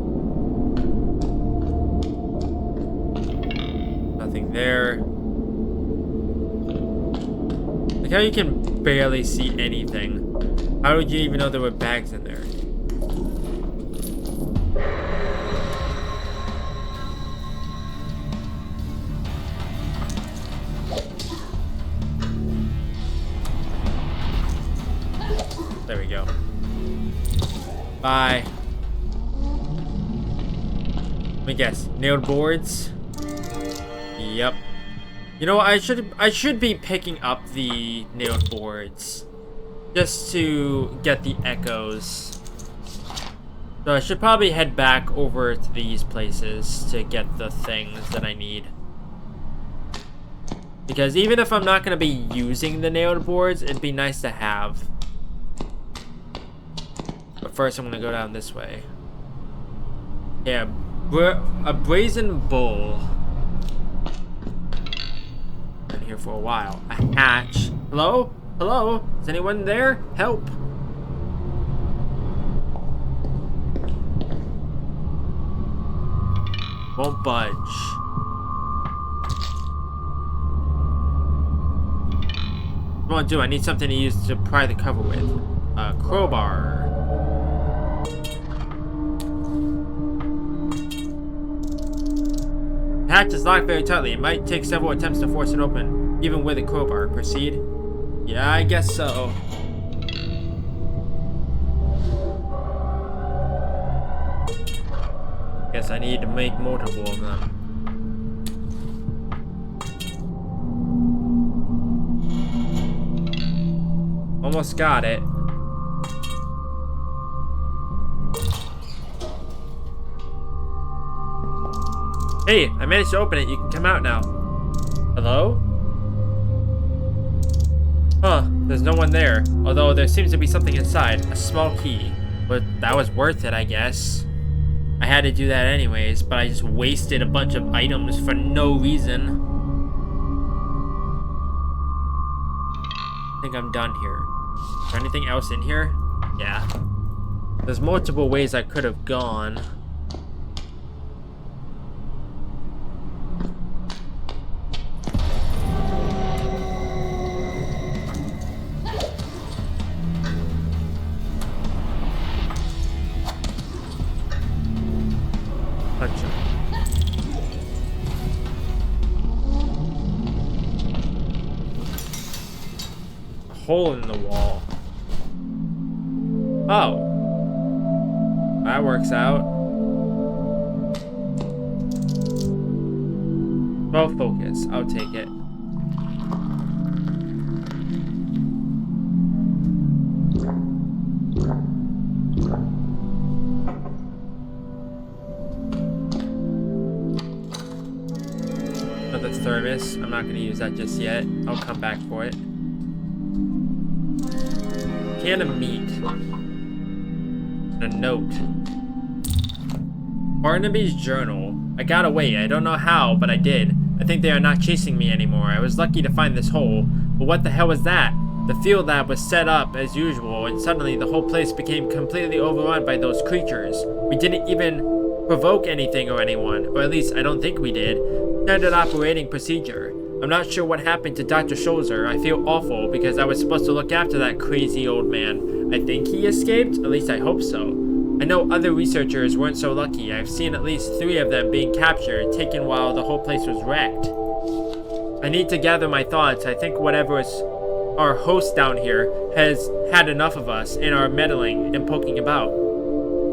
Nothing there. Like how you can barely see anything. How would you even know there were bags in there? There we go. Bye. Let me guess. Nailed boards? Yep. You know what? I should be picking up the nailed boards just to get the echoes. So I should probably head back over to these places to get the things that I need. Because even if I'm not going to be using the nailed boards, it'd be nice to have. But first I'm going to go down this way. Yeah, a brazen bull. Been here for a while. A hatch. Hello? Hello? Is anyone there? Help! Won't budge. What do I do? I need something to use to pry the cover with. A crowbar. The hatch is locked very tightly. It might take several attempts to force it open, even with a crowbar. Proceed? Yeah, I guess so. Guess I need to make multiple of them. Almost got it. Hey, I managed to open it. You can come out now. Hello? Huh, there's no one there. Although there seems to be something inside. A small key. But that was worth it, I guess. I had to do that anyways, but I just wasted a bunch of items for no reason. I think I'm done here. Is there anything else in here? Yeah. There's multiple ways I could have gone. Punch him. A hole in the wall. Oh. That works out. Well, focus. I'll take it. Another thermos. I'm not going to use that just yet. I'll come back for it. Can of meat. And a note. Barnaby's journal. I got away. I don't know how, but I did. I think they are not chasing me anymore. I was lucky to find this hole. But what the hell was that? The field lab was set up as usual, and suddenly the whole place became completely overrun by those creatures. We didn't even provoke anything or anyone, or at least I don't think we did. Standard operating procedure. I'm not sure what happened to Dr. Scholzer. I feel awful because I was supposed to look after that crazy old man. I think he escaped, at least I hope so. I know other researchers weren't so lucky. I've seen at least 3 of them being captured, taken while the whole place was wrecked. I need to gather my thoughts. I think whatever is our host down here has had enough of us and are meddling and poking about.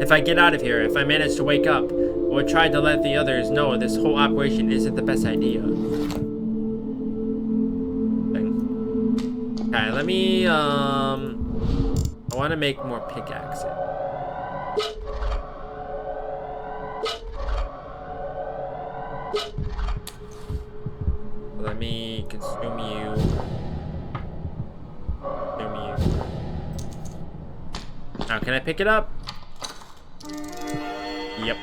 If I get out of here, if I manage to wake up, I will try to let the others know this whole operation isn't the best idea. Okay, let me, I want to make more pickaxes. Let me consume you. Now, can I pick it up? Yep.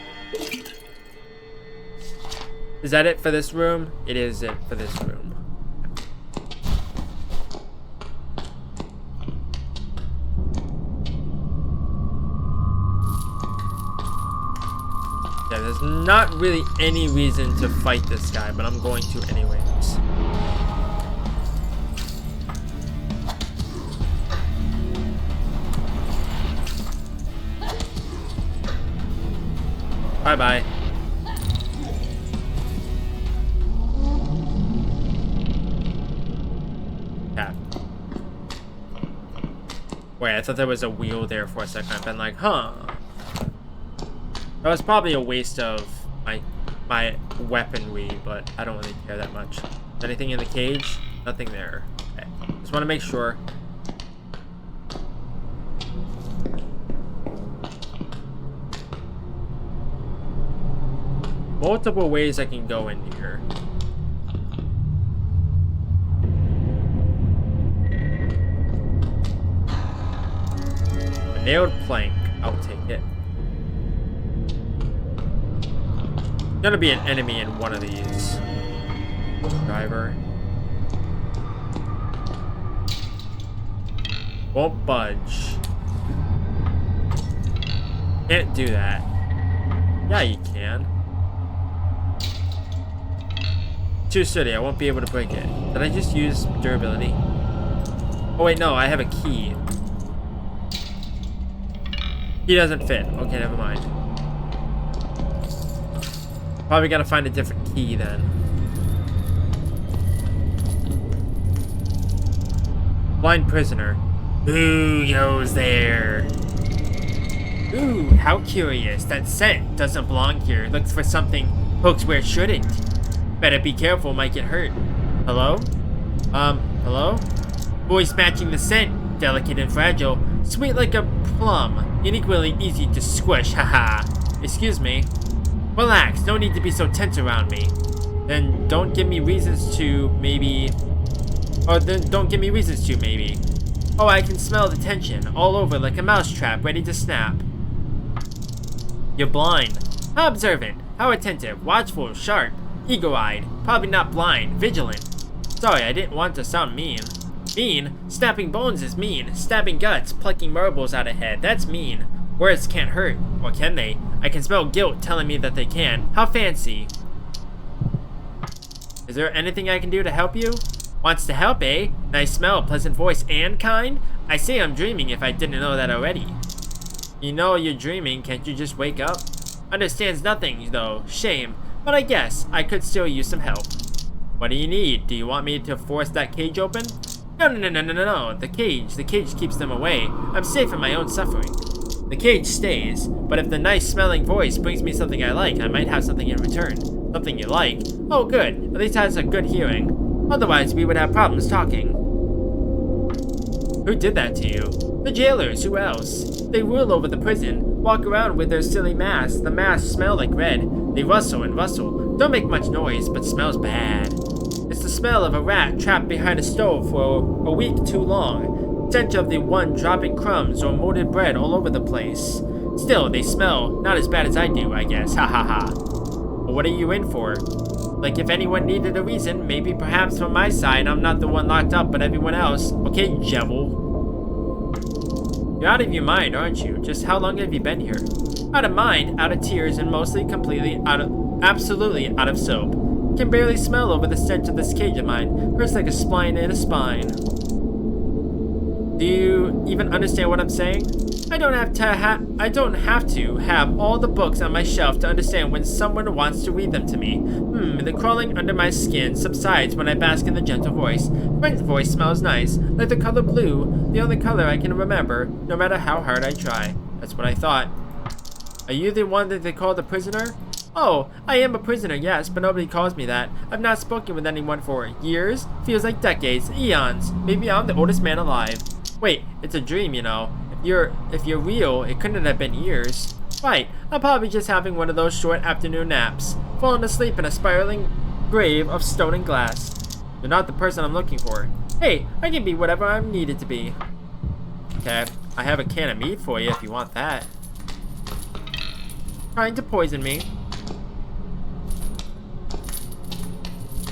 Is that it for this room? It is it for this room. Yeah, there's not really any reason to fight this guy, but I'm going to anyways. Bye-bye. Yeah. Wait, I thought there was a wheel there for a second. I've been like, huh. That was probably a waste of my weaponry, but I don't really care that much. Anything in the cage? Nothing there. Okay. Just want to make sure. Multiple ways I can go in here. A nailed plank. I'll take it. Gonna be an enemy in one of these. Driver. Won't budge. Can't do that. Yeah, you can. Too sturdy, I won't be able to break it. Did I just use durability? Oh wait, no, I have a key. He doesn't fit. Okay, never mind. Probably gotta find a different key then. Blind prisoner. Who goes there? Ooh, how curious. That scent doesn't belong here. Looks for something pokes where it shouldn't. Better be careful, might get hurt. Hello? Hello? Voice matching the scent. Delicate and fragile. Sweet like a plum. Unequally easy to squish, haha. Excuse me. Relax, no need to be so tense around me. Then don't give me reasons to, maybe... Or then don't give me reasons to, maybe. Oh, I can smell the tension. All over like a mousetrap ready to snap. You're blind. How observant. How attentive. Watchful. Sharp. Eagle-eyed. Probably not blind. Vigilant. Sorry, I didn't want to sound mean. Mean? Snapping bones is mean. Stabbing guts. Plucking marbles out of head. That's mean. Words can't hurt. Or can they? I can smell guilt telling me that they can. How fancy. Is there anything I can do to help you? Wants to help, eh? Nice smell, pleasant voice, and kind? I say I'm dreaming if I didn't know that already. You know you're dreaming, can't you just wake up? Understands nothing, though. Shame. But I guess I could still use some help. What do you need? Do you want me to force that cage open? No. The cage keeps them away. I'm safe in my own suffering. The cage stays, but if the nice smelling voice brings me something I like, I might have something in return. Something you like? Oh good, at least it has a good hearing. Otherwise we would have problems talking. Who did that to you? The jailers, who else? They rule over the prison, walk around with their silly masks. The masks smell like red. They rustle and rustle. Don't make much noise, but smells bad. It's the smell of a rat trapped behind a stove for a week too long. Stench of the one dropping crumbs or molded bread all over the place. Still, they smell not as bad as I do, I guess. Ha ha ha. But what are you in for? Like if anyone needed a reason, maybe perhaps from my side, I'm not the one locked up, but everyone else. Okay, Jevil. You're out of your mind, aren't you? Just how long have you been here? Out of mind, out of tears, and mostly completely absolutely out of soap. Can barely smell over the stench of this cage of mine. Hurts like a spline in a spine. Do you even understand what I'm saying? I don't have to have all the books on my shelf to understand when someone wants to read them to me. The crawling under my skin subsides when I bask in the gentle voice. Frank's voice smells nice, like the color blue, the only color I can remember, no matter how hard I try. That's what I thought. Are you the one that they call the prisoner? Oh, I am a prisoner, yes, but nobody calls me that. I've not spoken with anyone for years. Feels like decades, eons. Maybe I'm the oldest man alive. Wait, it's a dream, you know. If you're real, it couldn't have been years. Right, I'm probably just having one of those short afternoon naps, falling asleep in a spiraling grave of stone and glass. You're not the person I'm looking for. Hey, I can be whatever I'm needed to be. Okay, I have a can of meat for you if you want that. Trying to poison me.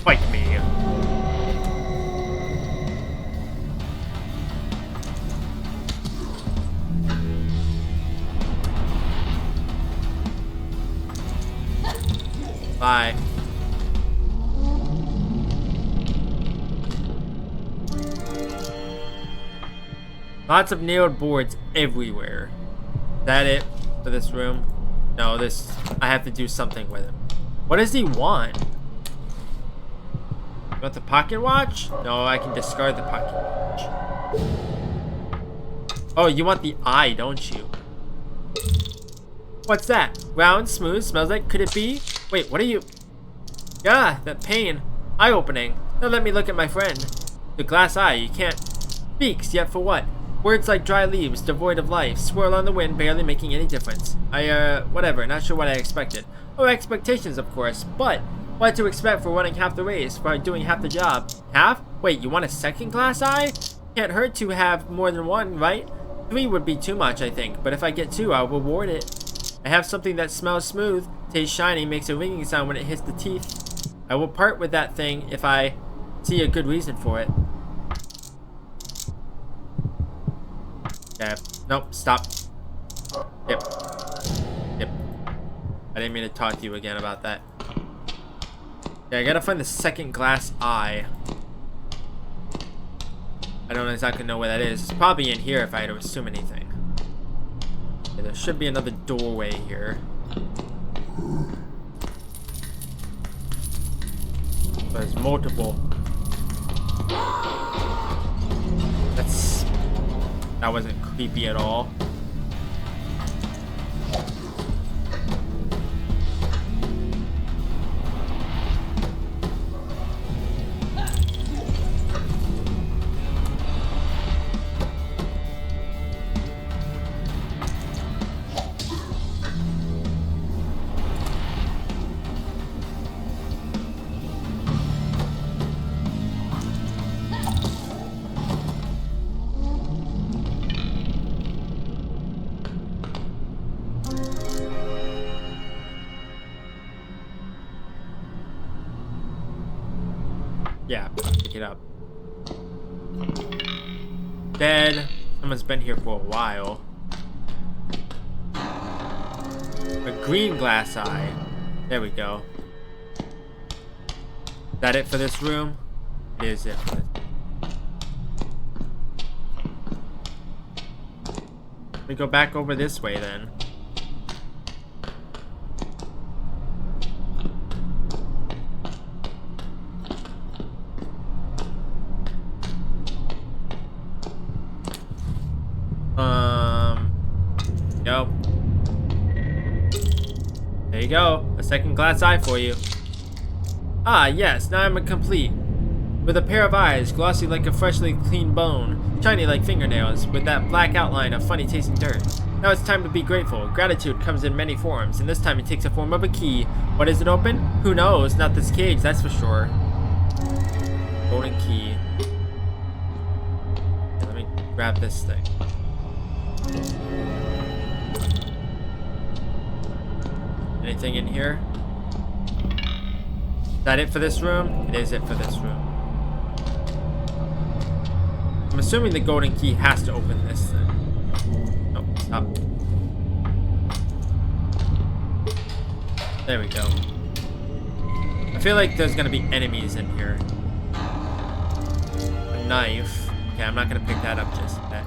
Fight me. Bye. Lots of nailed boards everywhere. Is that it for this room? No, I have to do something with it. What does he want? You want the pocket watch? No, I can discard the pocket watch. Oh, you want the eye, don't you? What's that? Round, smooth, smells like, could it be? Wait, what are you? Yeah, that pain. Eye-opening. Now let me look at my friend. The glass eye, you can't. Speaks, yet for what? Words like dry leaves, devoid of life, swirl on the wind, barely making any difference. Whatever, not sure what I expected. Or expectations, of course, but what to expect for running half the race, for doing half the job. Half? Wait, you want a second glass eye? Can't hurt to have more than one, right? 3 would be too much, I think, but if I get 2, I'll reward it. I have something that smells smooth, tastes shiny, makes a ringing sound when it hits the teeth. I will part with that thing if I see a good reason for it. Yeah. Nope, stop. Yep. Yep. I didn't mean to talk to you again about that. Yeah, I gotta find the second glass eye. I don't exactly know where that is. It's probably in here if I had to assume anything. Yeah, there should be another doorway here. There's multiple. That wasn't creepy at all. Yeah, pick it up. Dead. Someone's been here for a while. A green glass eye. There we go. Is that it for this room? It is it for this. Let me go back over this way then. Go. There you go. A second glass eye for you. Ah, yes, now I'm complete. With a pair of eyes, glossy like a freshly cleaned bone, shiny like fingernails, with that black outline of funny tasting dirt. Now it's time to be grateful. Gratitude comes in many forms, and this time it takes the form of a key. What is it open? Who knows? Not this cage, that's for sure. Golden key. Okay, let me grab this thing. Anything in here? that it for this room? It is it for this room. I'm assuming the golden key has to open this thing. Oh, stop. There we go. I feel like there's gonna be enemies in here. A knife. Okay, I'm not gonna pick that up just yet.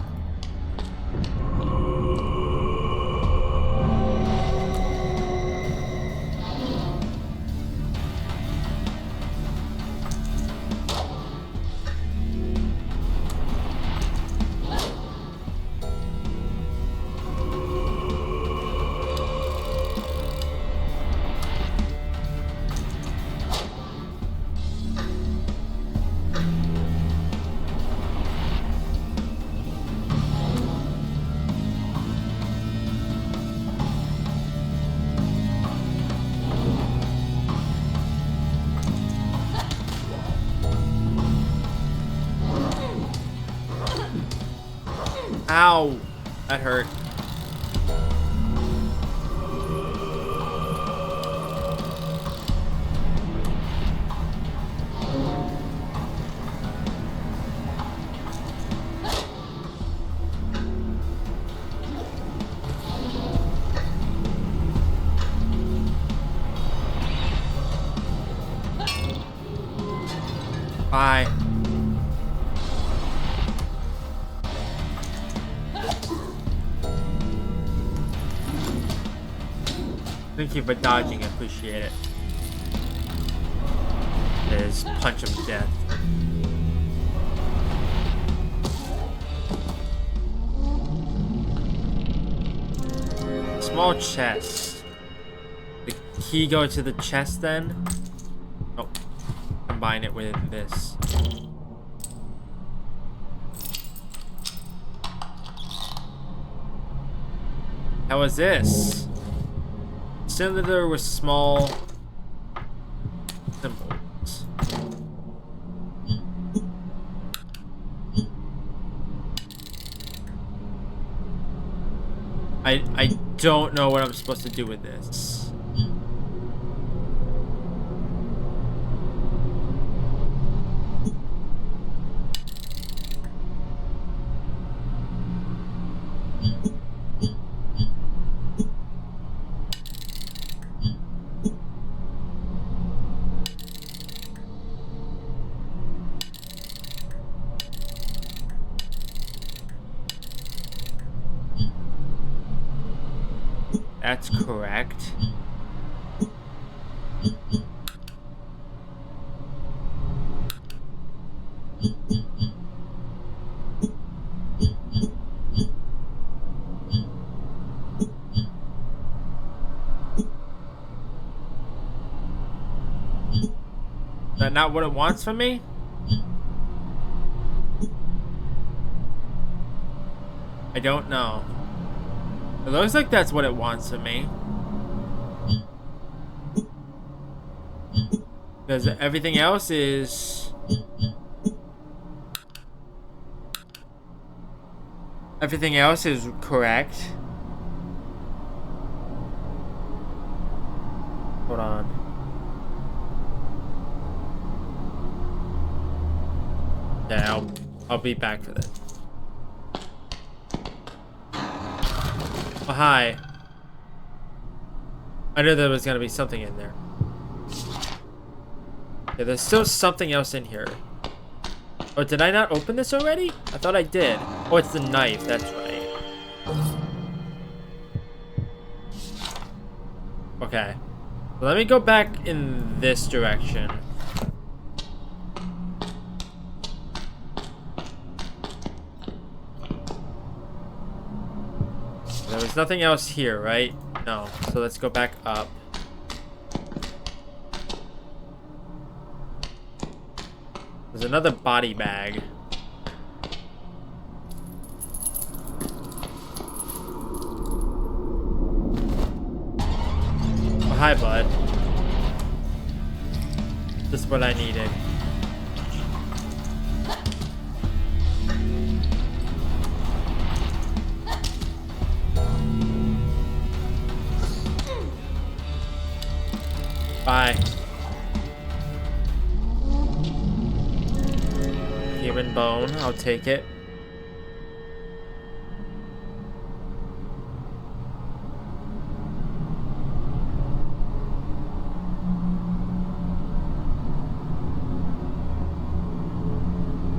Ow! That hurt. Bye. Thank you for dodging, I appreciate it. There's punch of death. Small chest. The key go to the chest then? Oh, combine it with this. How was this? Cylinder with small symbols. I don't know what I'm supposed to do with this. That's correct. Is that not what it wants from me? I don't know. It looks like that's what it wants of me. Because everything else is... Everything else is correct. Hold on. Yeah, I'll be back for this. Oh, hi. I knew there was gonna be something in there. Yeah, there's still something else in here. Oh, did I not open this already? I thought I did. Oh, it's the knife, that's right. Okay. Let me go back in this direction. There was nothing else here, right? No. So let's go back up. There's another body bag. Oh, hi, bud. This is what I needed. Bye. Human bone, I'll take it.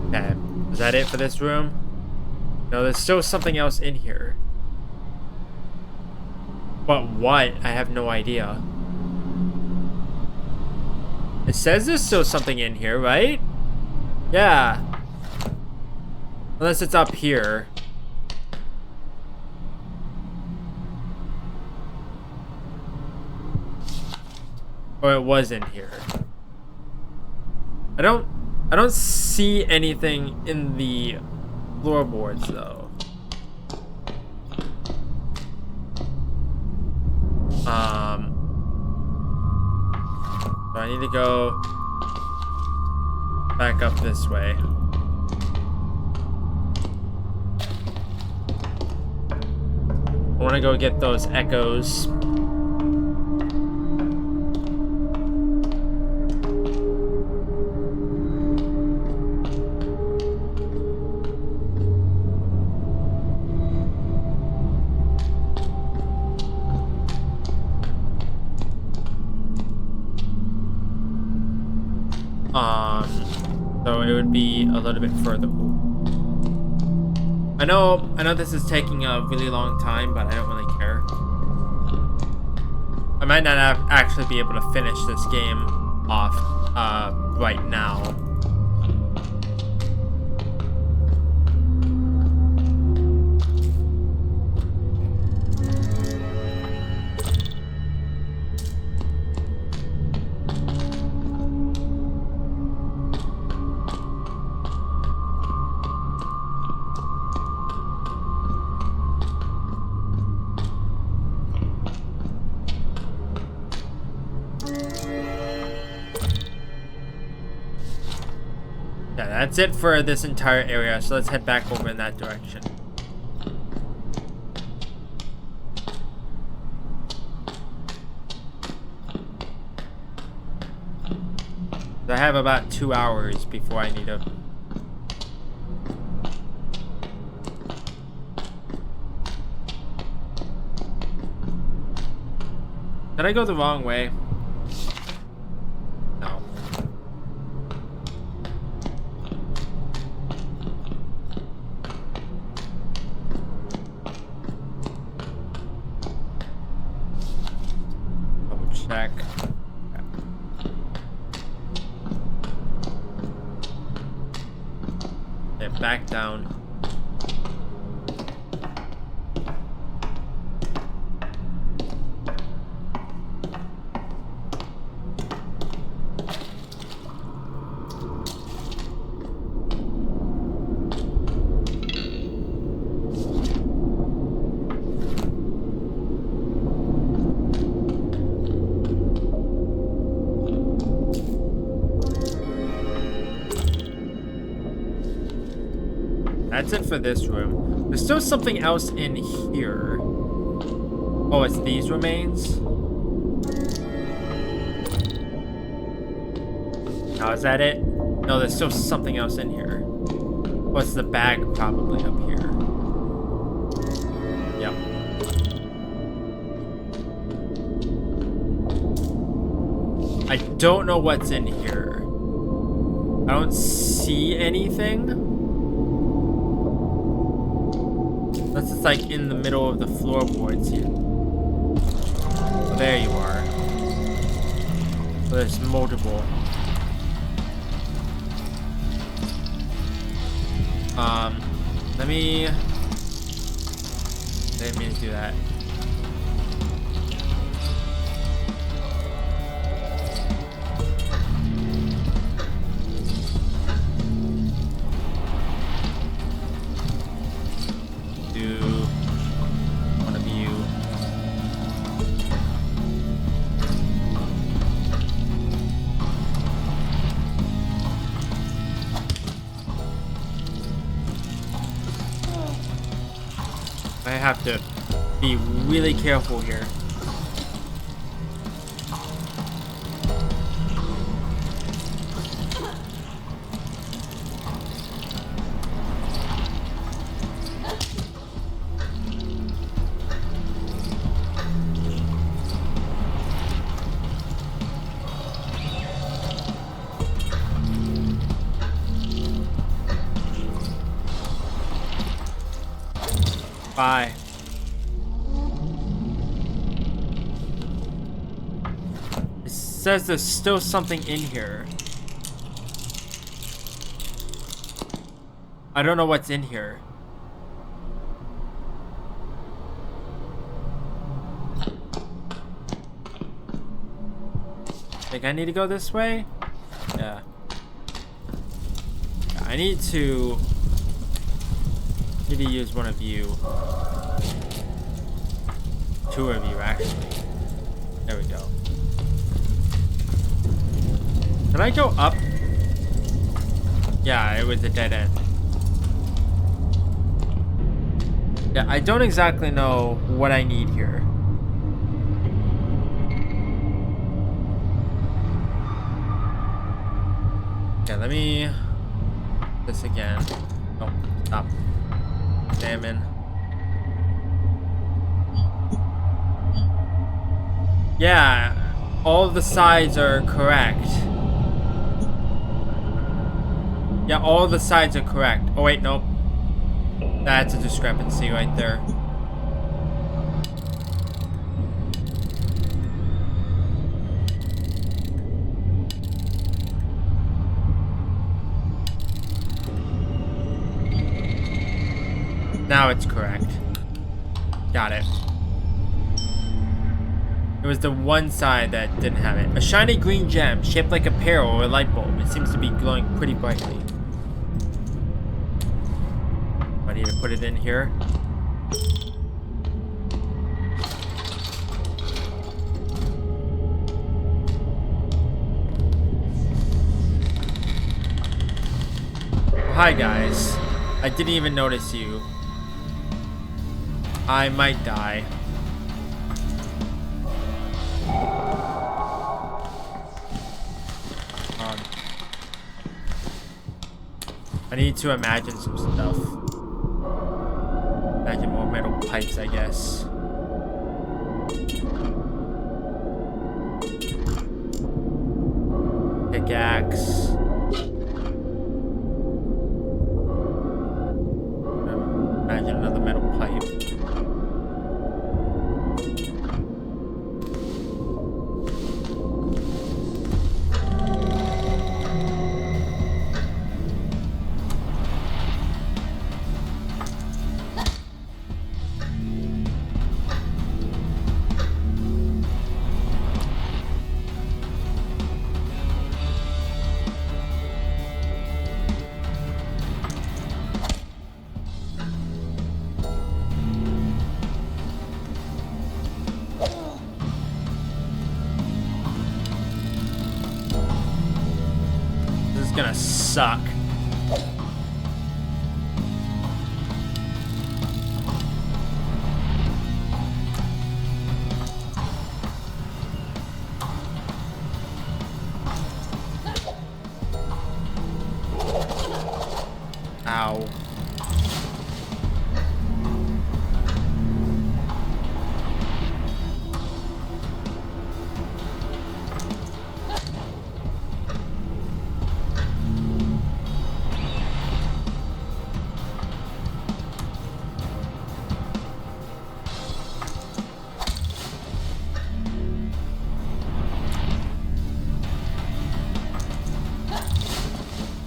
Okay, is that it for this room? No, there's still something else in here. But what? I have no idea. It says there's still something in here, right? Yeah. Unless it's up here. Or it was in here. I don't see anything in the floorboards though. So I need to go back up this way. I want to go get those echoes. So it would be a little bit further. I know this is taking a really long time, but I don't really care. I might not actually be able to finish this game off right now. Yeah, that's it for this entire area, so let's head back over in that direction. I have about 2 hours before I need to... Did I go the wrong way? No. Double check. Okay, back down. That's it for this room. There's still something else in here. Oh, it's these remains? Oh, is that it? No, there's still something else in here. What's the bag probably up here? Yep. I don't know what's in here. I don't see anything. That's just like in the middle of the floorboards here. So there you are. So there's multiple. Let me... I didn't mean to do that. I have to be really careful here. Bye. It says there's still something in here. I don't know what's in here. Think I need to go this way? Yeah. I need to use one of you. Two of you, actually. There we go. Did I go up? Yeah, it was a dead end. Yeah, I don't exactly know what I need here. Okay, let me... this again. Oh, stop. Examine. Yeah, all the sides are correct. Yeah, all the sides are correct. Oh wait, nope. That's a discrepancy right there. Now it's correct. Got it. It was the one side that didn't have it. A shiny green gem shaped like a pear or a light bulb. It seems to be glowing pretty brightly. I need to put it in here. Oh, hi guys. I didn't even notice you. I might die. I need to imagine some stuff. Imagine more metal pipes, I guess. Pickaxe. Imagine another metal pipe. Gonna suck. Ow.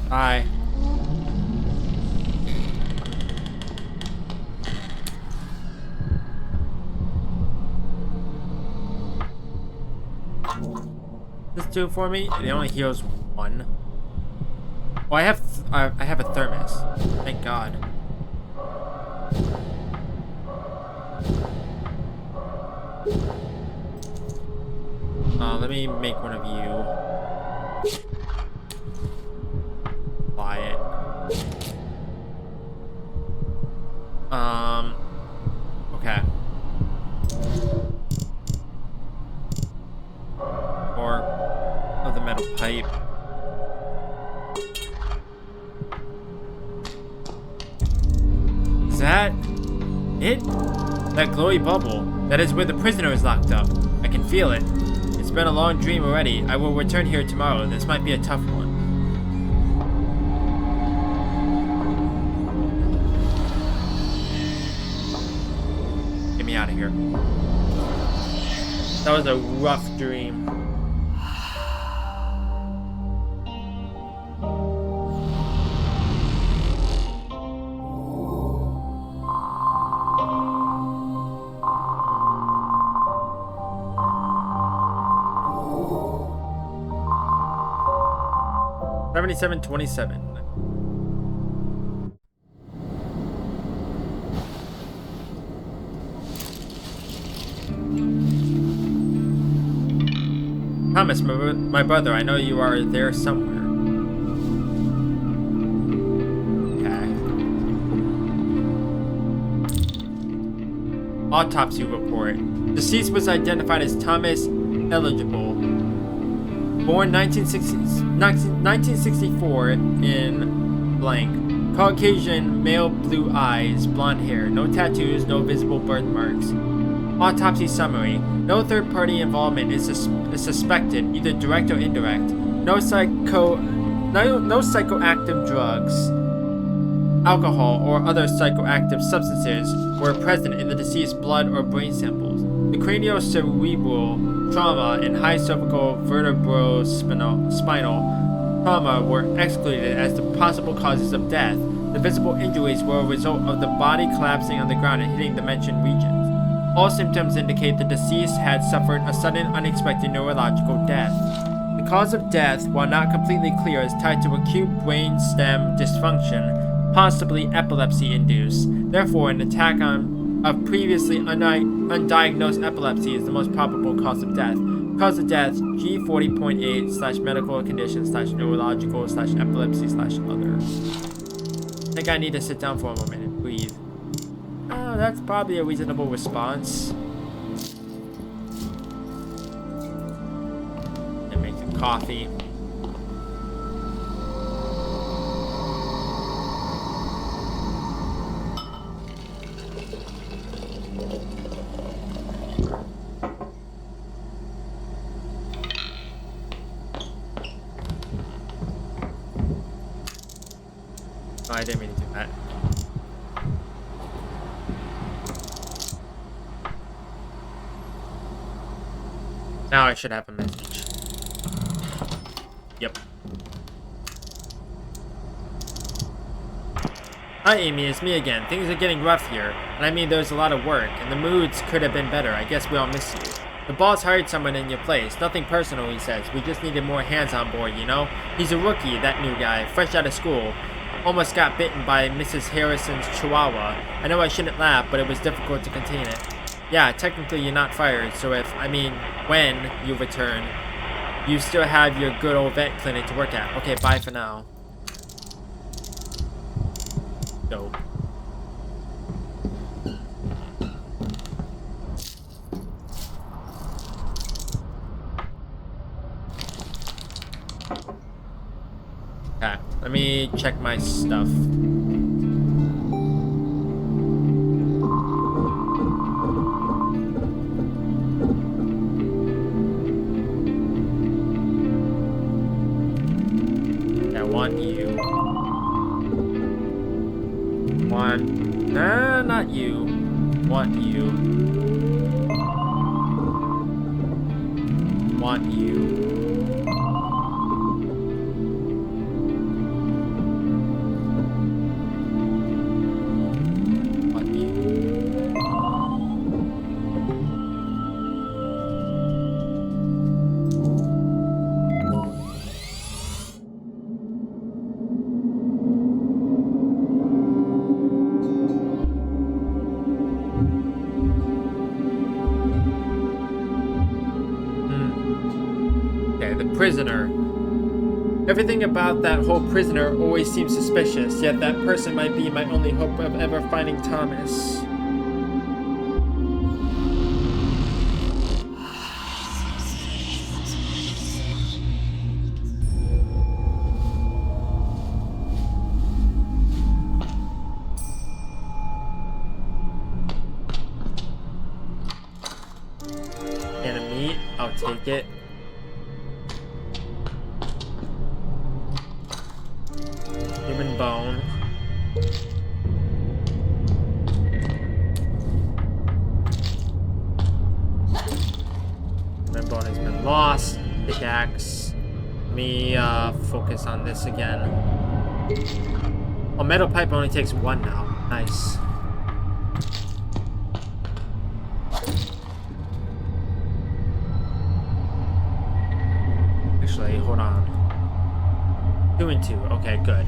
Hi. This do for me? It only heals one. Oh, I have a thermos. Thank God. Let me make one of you. Buy it. Okay. Or of the metal pipe. Is that it? That glowy bubble. That is where the prisoner is locked up. I can feel it. It's been a long dream already. I will return here tomorrow. This might be a tough one. here. That was a rough dream. $77.27. Thomas, my brother, I know you are there somewhere. Okay. Autopsy report. Deceased was identified as Thomas Eligible. Born 1964 in blank. Caucasian, male, blue eyes, blonde hair. No tattoos, no visible birthmarks. Autopsy summary. No third-party involvement is suspected, either direct or indirect. No psychoactive drugs, alcohol, or other psychoactive substances were present in the deceased's blood or brain samples. The craniocerebral trauma and high cervical vertebrospinal trauma were excluded as the possible causes of death. The visible injuries were a result of the body collapsing on the ground and hitting the mentioned regions. All symptoms indicate the deceased had suffered a sudden, unexpected neurological death. The cause of death, while not completely clear, is tied to acute brainstem dysfunction, possibly epilepsy-induced. Therefore, an attack of previously undiagnosed epilepsy is the most probable cause of death. Cause of death, G40.8/medical condition/neurological/epilepsy/other. I think I need to sit down for a moment and breathe. Oh, that's probably a reasonable response. And make some coffee. Oh, I didn't mean to do that. Now I should have a message. Yep. Hi Amy, it's me again. Things are getting rough here, and I mean there's a lot of work, and the moods could have been better. I guess we all miss you. The boss hired someone in your place. Nothing personal, he says. We just needed more hands on board, you know? He's a rookie, that new guy, fresh out of school. Almost got bitten by Mrs. Harrison's chihuahua. I know I shouldn't laugh, but it was difficult to contain it. Yeah, technically you're not fired, so when you return, you still have your good old vet clinic to work at. Okay, bye for now. Dope. Okay, let me check my stuff. Not you. Want you. Want you. Want you. Prisoner. Everything about that whole prisoner always seems suspicious, yet that person might be my only hope of ever finding Thomas. And a meat, I'll take it. Human bone. Lost. Pickaxe. Let me focus on this again. Oh, metal pipe only takes 1 now. Nice. Actually, hold on. 2 and 2. Okay, good.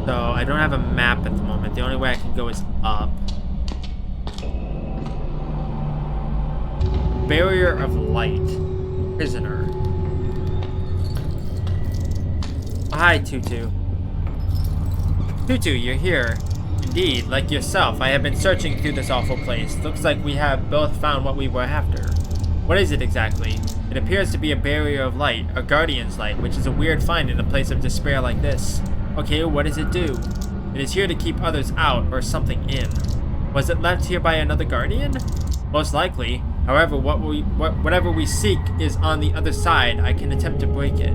So, I don't have a map at the moment. The only way I can go is up. Barrier of light. Prisoner. Oh, hi, Tutu. Tutu, you're here. Indeed, like yourself, I have been searching through this awful place. Looks like we have both found what we were after. What is it exactly? It appears to be a barrier of light, a guardian's light, which is a weird find in a place of despair like this. Okay, what does it do? It is here to keep others out or something in. Was it left here by another guardian? Most likely. However, whatever we seek is on the other side. I can attempt to break it.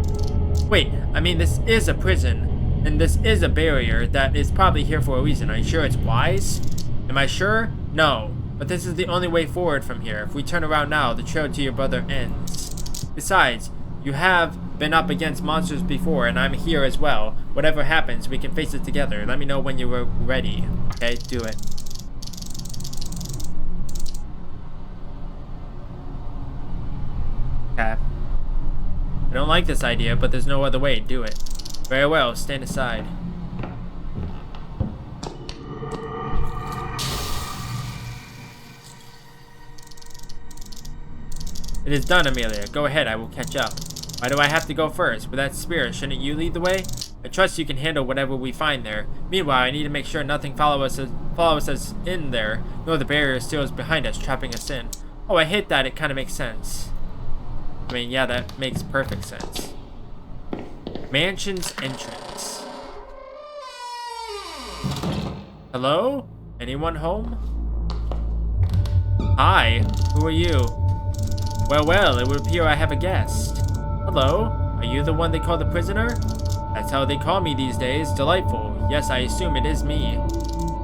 Wait, I mean, this is a prison, and this is a barrier that is probably here for a reason. Are you sure it's wise? Am I sure? No, but this is the only way forward from here. If we turn around now, the trail to your brother ends. Besides, you have been up against monsters before, and I'm here as well. Whatever happens, we can face it together. Let me know when you're ready. Okay, do it. Okay. I don't like this idea, but there's no other way. Do it. Very well, stand aside. It is done, Amelia. Go ahead, I will catch up. Why do I have to go first? With that spear, shouldn't you lead the way? I trust you can handle whatever we find there. Meanwhile, I need to make sure nothing follows us in there, nor the barrier steals behind us, trapping us in. Oh, I hate that. It kind of makes sense. I mean, yeah, that makes perfect sense. Mansion's entrance. Hello? Anyone home? Hi, who are you? Well, it would appear I have a guest. Hello, are you the one they call the prisoner? That's how they call me these days. Delightful. Yes, I assume it is me.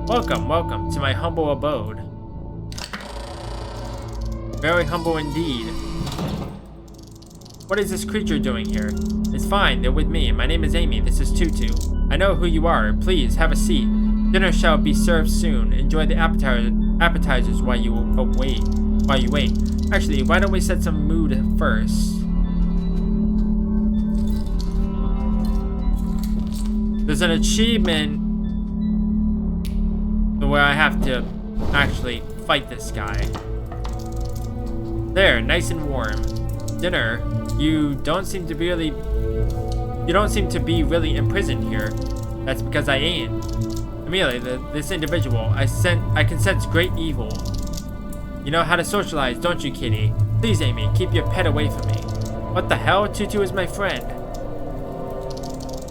Welcome to my humble abode. Very humble indeed. What is this creature doing here? It's fine, they're with me. My name is Amy, this is Tutu. I know who you are. Please, have a seat. Dinner shall be served soon. Enjoy the appetizers while you wait. Actually, why don't we set some mood first? There's an achievement where I have to actually fight this guy. There, nice and warm. Dinner. You don't seem to be really imprisoned here. That's because I ain't. Amelia, this individual, I can sense great evil. You know how to socialize, don't you, kitty? Please, Amy, keep your pet away from me. What the hell? Tutu is my friend.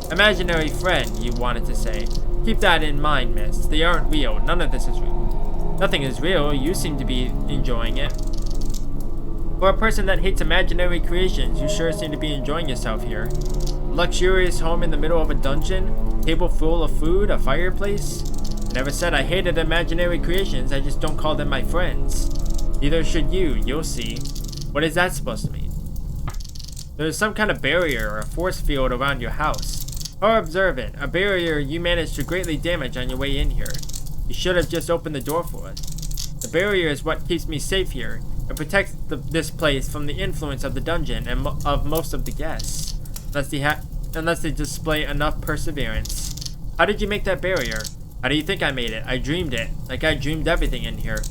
Imaginary friend, you wanted to say. Keep that in mind, miss. They aren't real. None of this is real. Nothing is real. You seem to be enjoying it. For a person that hates imaginary creations, you sure seem to be enjoying yourself here. A luxurious home in the middle of a dungeon, table full of food, a fireplace. I never said I hated imaginary creations, I just don't call them my friends. Neither should you, you'll see. What is that supposed to mean? There's some kind of barrier or a force field around your house. How observant, a barrier you managed to greatly damage on your way in here. You should have just opened the door for us. The barrier is what keeps me safe here. It protects this place from the influence of the dungeon and of most of the guests, unless they display enough perseverance. How did you make that barrier? How do you think I made it? I dreamed it, like I dreamed everything in here.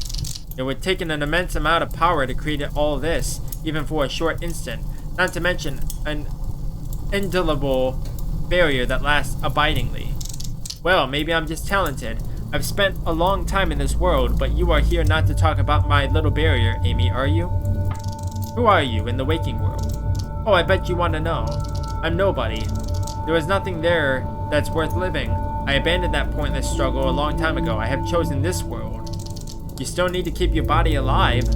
It would take an immense amount of power to create all this, even for a short instant, not to mention an indelible barrier that lasts abidingly. Well, maybe I'm just talented. I've spent a long time in this world, but you are here not to talk about my little barrier, Amy, are you? Who are you in the waking world? Oh, I bet you want to know. I'm nobody. There was nothing there that's worth living. I abandoned that pointless struggle a long time ago. I have chosen this world. You still need to keep your body alive.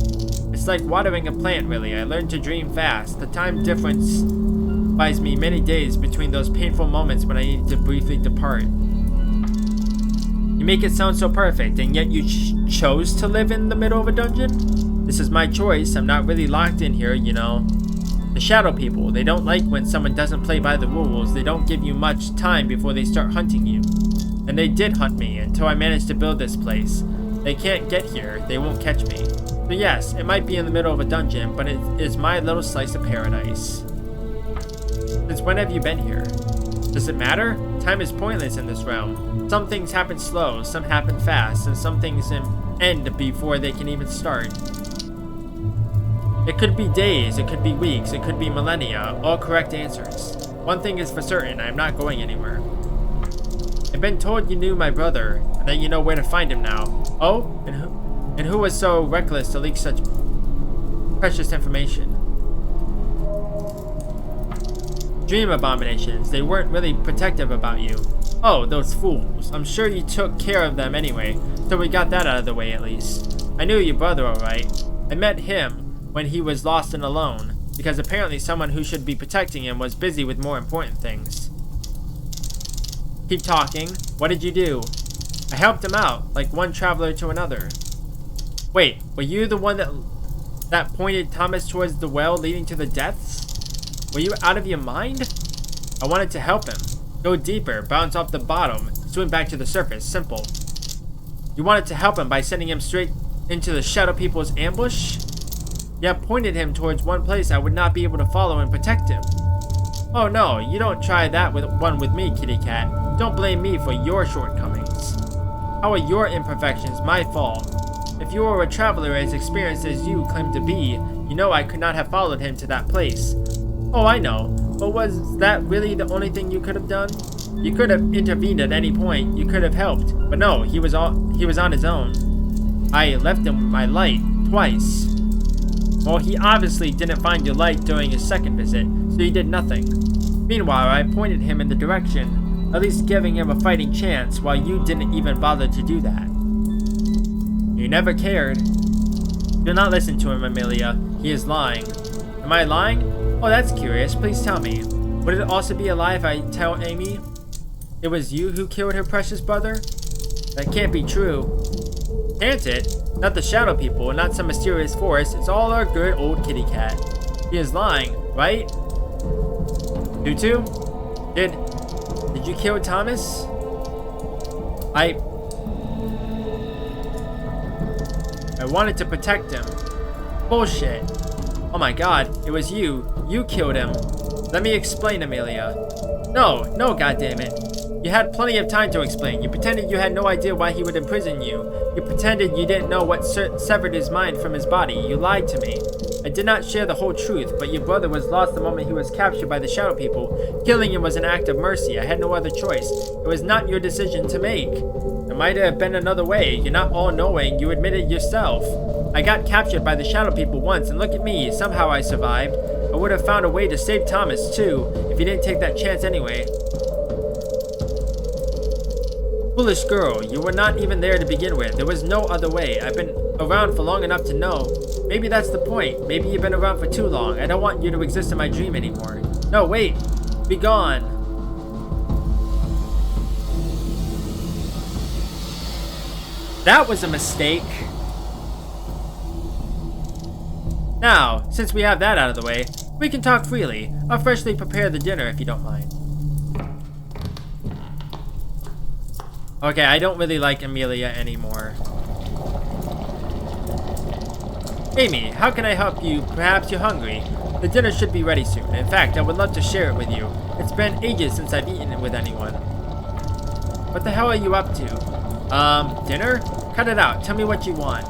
It's like watering a plant, really. I learned to dream fast. The time difference buys me many days between those painful moments when I need to briefly depart. You make it sound so perfect, and yet you chose to live in the middle of a dungeon? This is my choice. I'm not really locked in here, you know. The shadow people, they don't like when someone doesn't play by the rules. They don't give you much time before they start hunting you. And they did hunt me until I managed to build this place. They can't get here. They won't catch me. So yes, it might be in the middle of a dungeon, but it is my little slice of paradise. Since when have you been here? Does it matter? Time is pointless in this realm. Some things happen slow, some happen fast, and some things end before they can even start. It could be days, it could be weeks, it could be millennia, all correct answers. One thing is for certain, I am not going anywhere. I've been told you knew my brother, and that you know where to find him now. Oh? And who was so reckless to leak such precious information? Dream abominations, they weren't really protective about you. Oh, those fools. I'm sure you took care of them anyway, so we got that out of the way at least. I knew your brother alright. I met him when he was lost and alone, because apparently someone who should be protecting him was busy with more important things. Keep talking. What did you do? I helped him out, like one traveler to another. Wait, were you the one that pointed Thomas towards the well leading to the depths? Were you out of your mind? I wanted to help him. Go deeper, bounce off the bottom, swim back to the surface. Simple. You wanted to help him by sending him straight into the Shadow People's ambush? You pointed him towards one place I would not be able to follow and protect him. Oh no, you don't try that with me, kitty cat. Don't blame me for your shortcomings. How are your imperfections my fault? If you were a traveler as experienced as you claim to be, you know I could not have followed him to that place. Oh, I know. But was that really the only thing you could have done? You could have intervened at any point. You could have helped. But no, he was on his own. I left him my light twice. Well, he obviously didn't find your light during his second visit, so he did nothing. Meanwhile, I pointed him in the direction, at least giving him a fighting chance, while you didn't even bother to do that. You never cared. Do not listen to him, Amelia. He is lying. Am I lying? Oh, that's curious. Please tell me. Would it also be a lie if I tell Amy it was you who killed her precious brother? That can't be true. Can't it? Not the Shadow People, not some mysterious force. It's all our good old kitty cat. He is lying, right? Tutu? Did you kill Thomas? I wanted to protect him. Bullshit. Oh my god, it was you. You killed him. Let me explain, Amelia. No, goddammit. You had plenty of time to explain. You pretended you had no idea why he would imprison you. You pretended you didn't know what severed his mind from his body. You lied to me. I did not share the whole truth, but your brother was lost the moment he was captured by the Shadow People. Killing him was an act of mercy. I had no other choice. It was not your decision to make. There might have been another way. You're not all-knowing. You admit it yourself. I got captured by the Shadow People once, and look at me. Somehow I survived. I would have found a way to save Thomas, too, if you didn't take that chance anyway. Foolish girl, you were not even there to begin with. There was no other way. I've been around for long enough to know. Maybe that's the point. Maybe you've been around for too long. I don't want you to exist in my dream anymore. No, wait. Be gone. That was a mistake. Now, since we have that out of the way, we can talk freely. I'll freshly prepare the dinner if you don't mind. Okay, I don't really like Amelia anymore. Amy, how can I help you? Perhaps you're hungry. The dinner should be ready soon. In fact, I would love to share it with you. It's been ages since I've eaten it with anyone. What the hell are you up to? Dinner? Cut it out. Tell me what you want.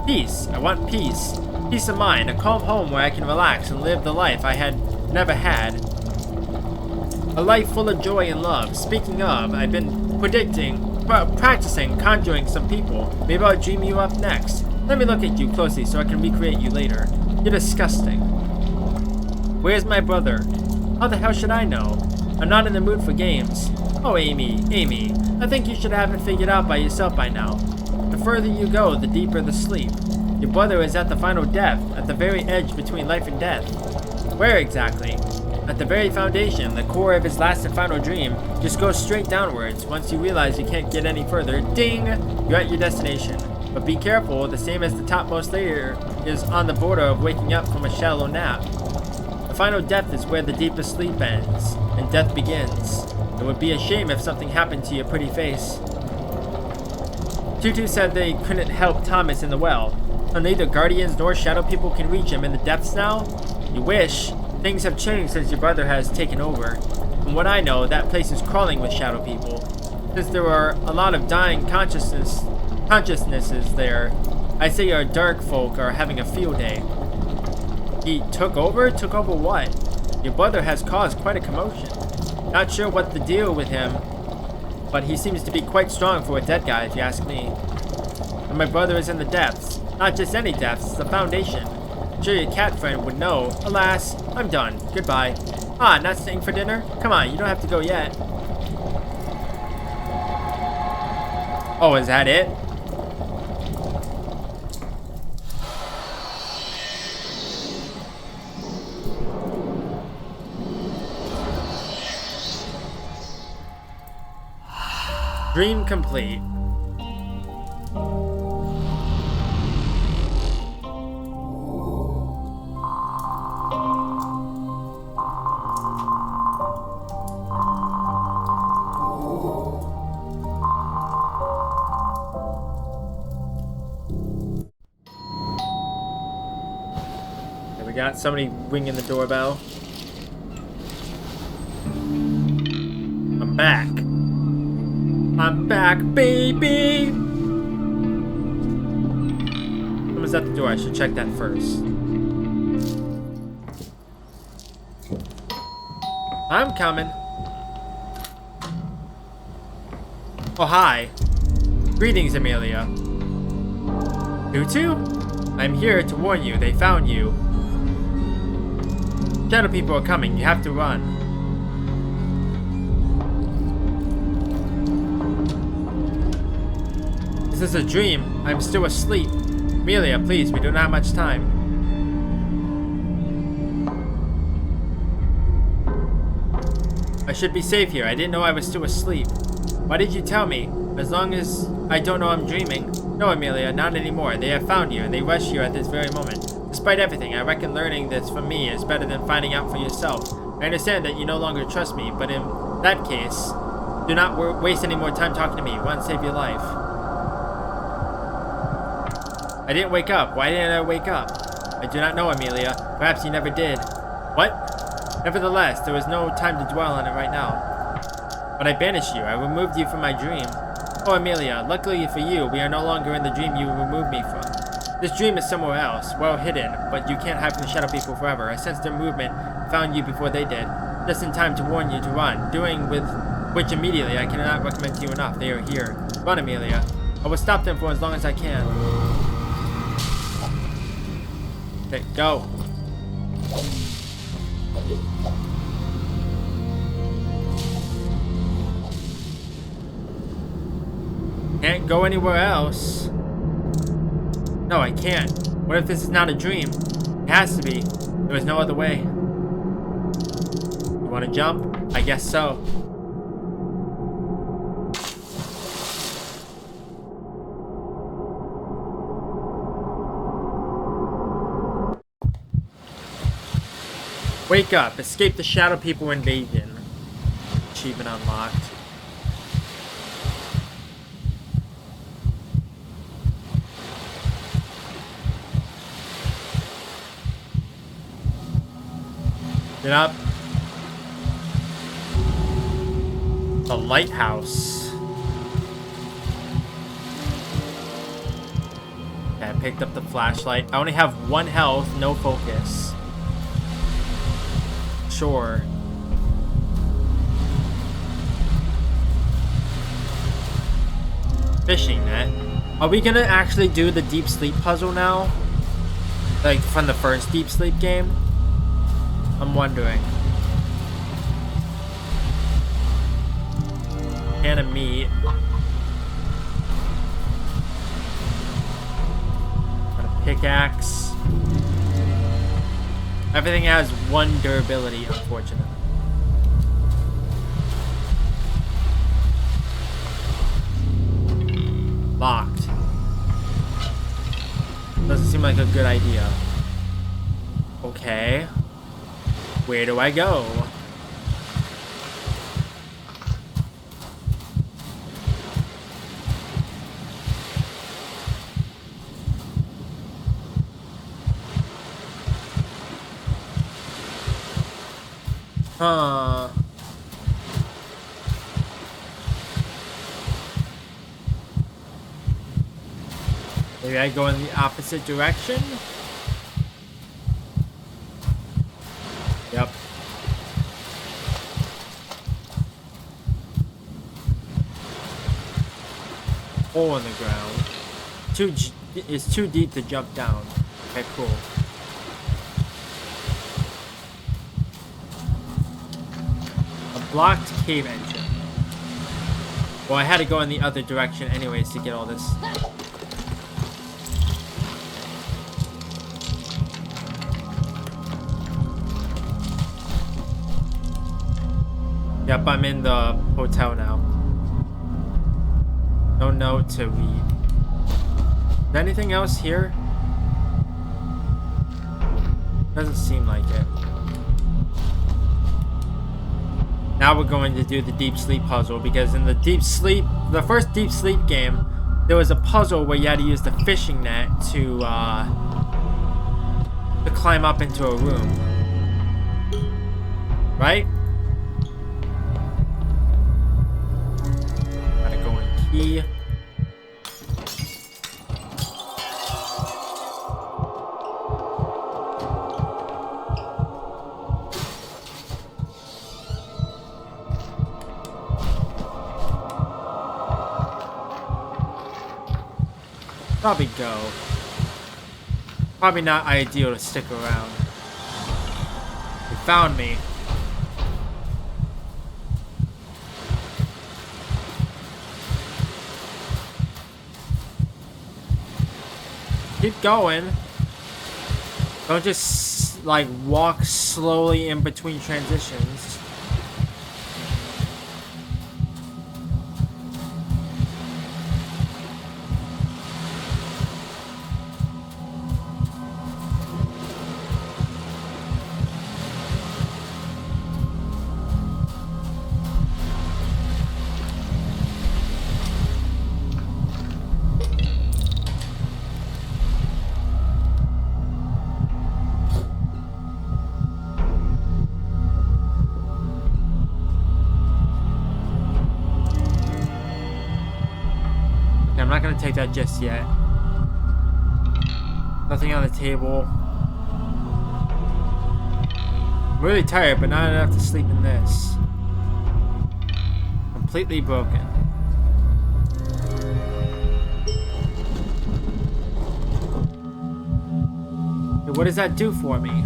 Peace. I want peace. Peace of mind. A calm home where I can relax and live the life I had never had. A life full of joy and love. Speaking of, I've been practicing conjuring some people. Maybe I'll dream you up next. Let me look at you closely so I can recreate you later. You're disgusting. Where's my brother? How the hell should I know? I'm not in the mood for games. Oh, Amy, I think you should have it figured out by yourself by now. The further you go, the deeper the sleep. Your brother is at the final depth, at the very edge between life and death. Where exactly? At the very foundation, the core of his last and final dream, just goes straight downwards. Once you realize you can't get any further, ding! You're at your destination. But be careful, the same as the topmost layer is on the border of waking up from a shallow nap. The final depth is where the deepest sleep ends, and death begins. It would be a shame if something happened to your pretty face. Tutu said they couldn't help Thomas in the well, so neither guardians nor shadow people can reach him in the depths now? You wish. Things have changed since your brother has taken over. From what I know, that place is crawling with shadow people. Since there are a lot of dying consciousnesses there, I say your dark folk are having a field day. He took over? Took over what? Your brother has caused quite a commotion. Not sure what the deal with him, but he seems to be quite strong for a dead guy, if you ask me. And my brother is in the depths. Not just any depths, the foundation. I'm sure your cat friend would know. Alas, I'm done. Goodbye. Ah, not staying for dinner? Come on, you don't have to go yet. Oh, is that it? Dream complete. Okay, we got somebody ringing the doorbell. I'm back. I'm back, baby! Someone's at the door. I should check that first. I'm coming. Oh, hi. Greetings, Amelia. Tutu? I'm here to warn you. They found you. Shadow people are coming. You have to run. This is a dream. I'm still asleep. Amelia, please, we don't have much time. I should be safe here. I didn't know I was still asleep. Why did you tell me? As long as I don't know I'm dreaming. No, Amelia, not anymore. They have found you, and they rush you at this very moment. Despite everything, I reckon learning this from me is better than finding out for yourself. I understand that you no longer trust me, but in that case, do not waste any more time talking to me. Run, save your life. I didn't wake up. Why didn't I wake up? I do not know, Amelia. Perhaps you never did. What? Nevertheless, there is no time to dwell on it right now. But I banished you. I removed you from my dream. Oh, Amelia, luckily for you, we are no longer in the dream you removed me from. This dream is somewhere else, well hidden, but you can't hide from the shadow people forever. I sensed their movement and found you before they did. Just in time to warn you to run, doing with which immediately I cannot recommend to you enough. They are here. Run, Amelia. I will stop them for as long as I can. Okay, go. Can't go anywhere else. No, I can't. What if this is not a dream? It has to be. There is no other way. You want to jump? I guess so. Wake up. Escape the shadow people invasion. Achievement unlocked. Get up. The lighthouse. Okay, I picked up the flashlight. I only have 1 health, no focus. Sure. Fishing net. Are we gonna actually do the deep sleep puzzle now? Like from the first deep sleep game? I'm wondering. Can of meat. Got a pickaxe. Everything has 1 durability, unfortunately. Locked. Doesn't seem like a good idea. Okay. Where do I go? Huh. Maybe I go in the opposite direction? Yep. Hole in the ground. It's too deep to jump down. Okay, cool. A blocked cave entrance. Well, I had to go in the other direction anyways to get all this. Yep, I'm in the hotel now. No note to read. Is there anything else here? Doesn't seem like it. Now we're going to do the deep sleep puzzle, because in the the first deep sleep game, there was a puzzle where you had to use the fishing net to climb up into a room. Right? Gotta go in key. Probably go. Probably not ideal to stick around. They found me. Keep going. Don't just like walk slowly in between transitions. I'm not gonna take that just yet. Nothing on the table. I'm really tired, but not enough to sleep in this. Completely broken. Hey, what does that do for me?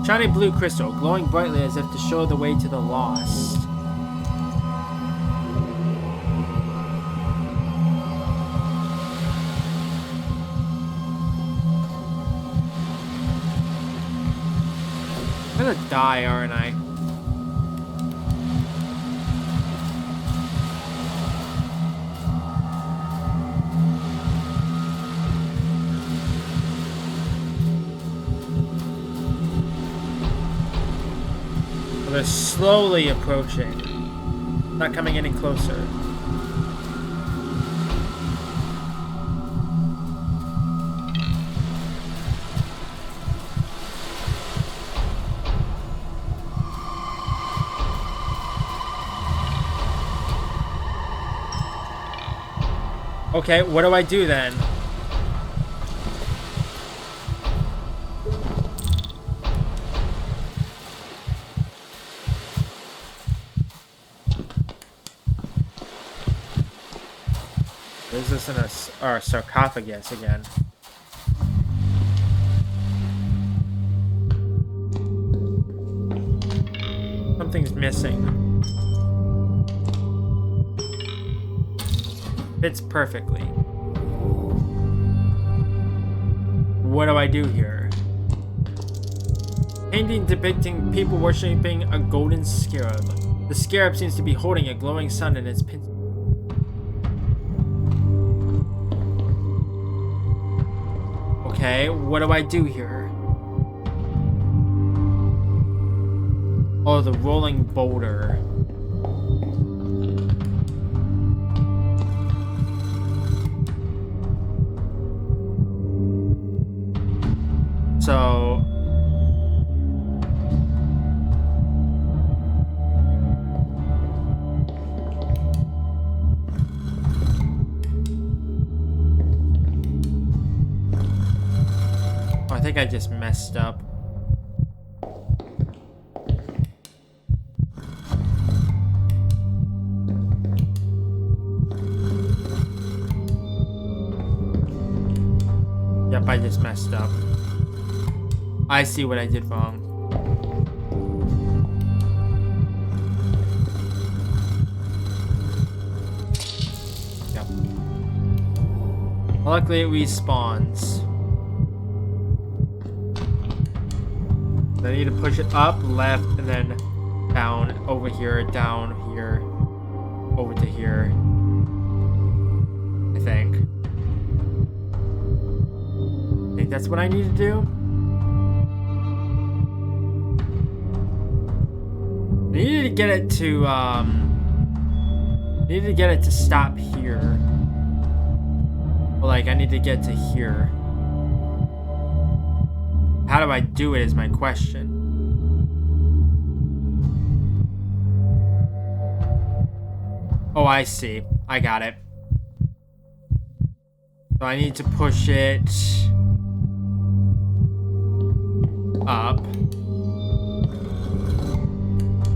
Shiny blue crystal, glowing brightly as if to show the way to the lost. I'm gonna die, aren't I? They're slowly approaching. Not coming any closer. Okay, what do I do then? Is this in our sarcophagus again? Something's missing. Fits perfectly. What do I do here? Painting depicting people worshipping a golden scarab. The scarab seems to be holding a glowing sun in its pincers. Okay, what do I do here? Oh, the rolling boulder. So... I think I just messed up. Yep, I just messed up. I see what I did wrong. Yep. Luckily it respawns. I need to push it up, left, and then down, over here, down here, over to here. I think that's what I need to do. I needed to get it to, needed to get it to stop here. But, like, I need to get to here. How do I do it is my question. Oh, I see. I got it. So I need to push it up.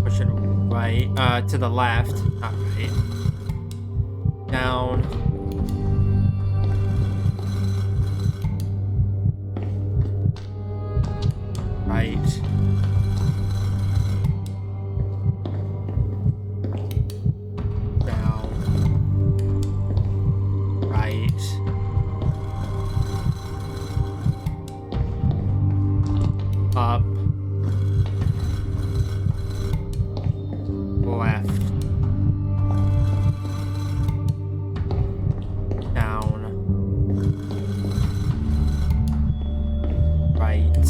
Push it right, to the left. Not right. Down. Right. Down. Right. Up. Left. Down. Right.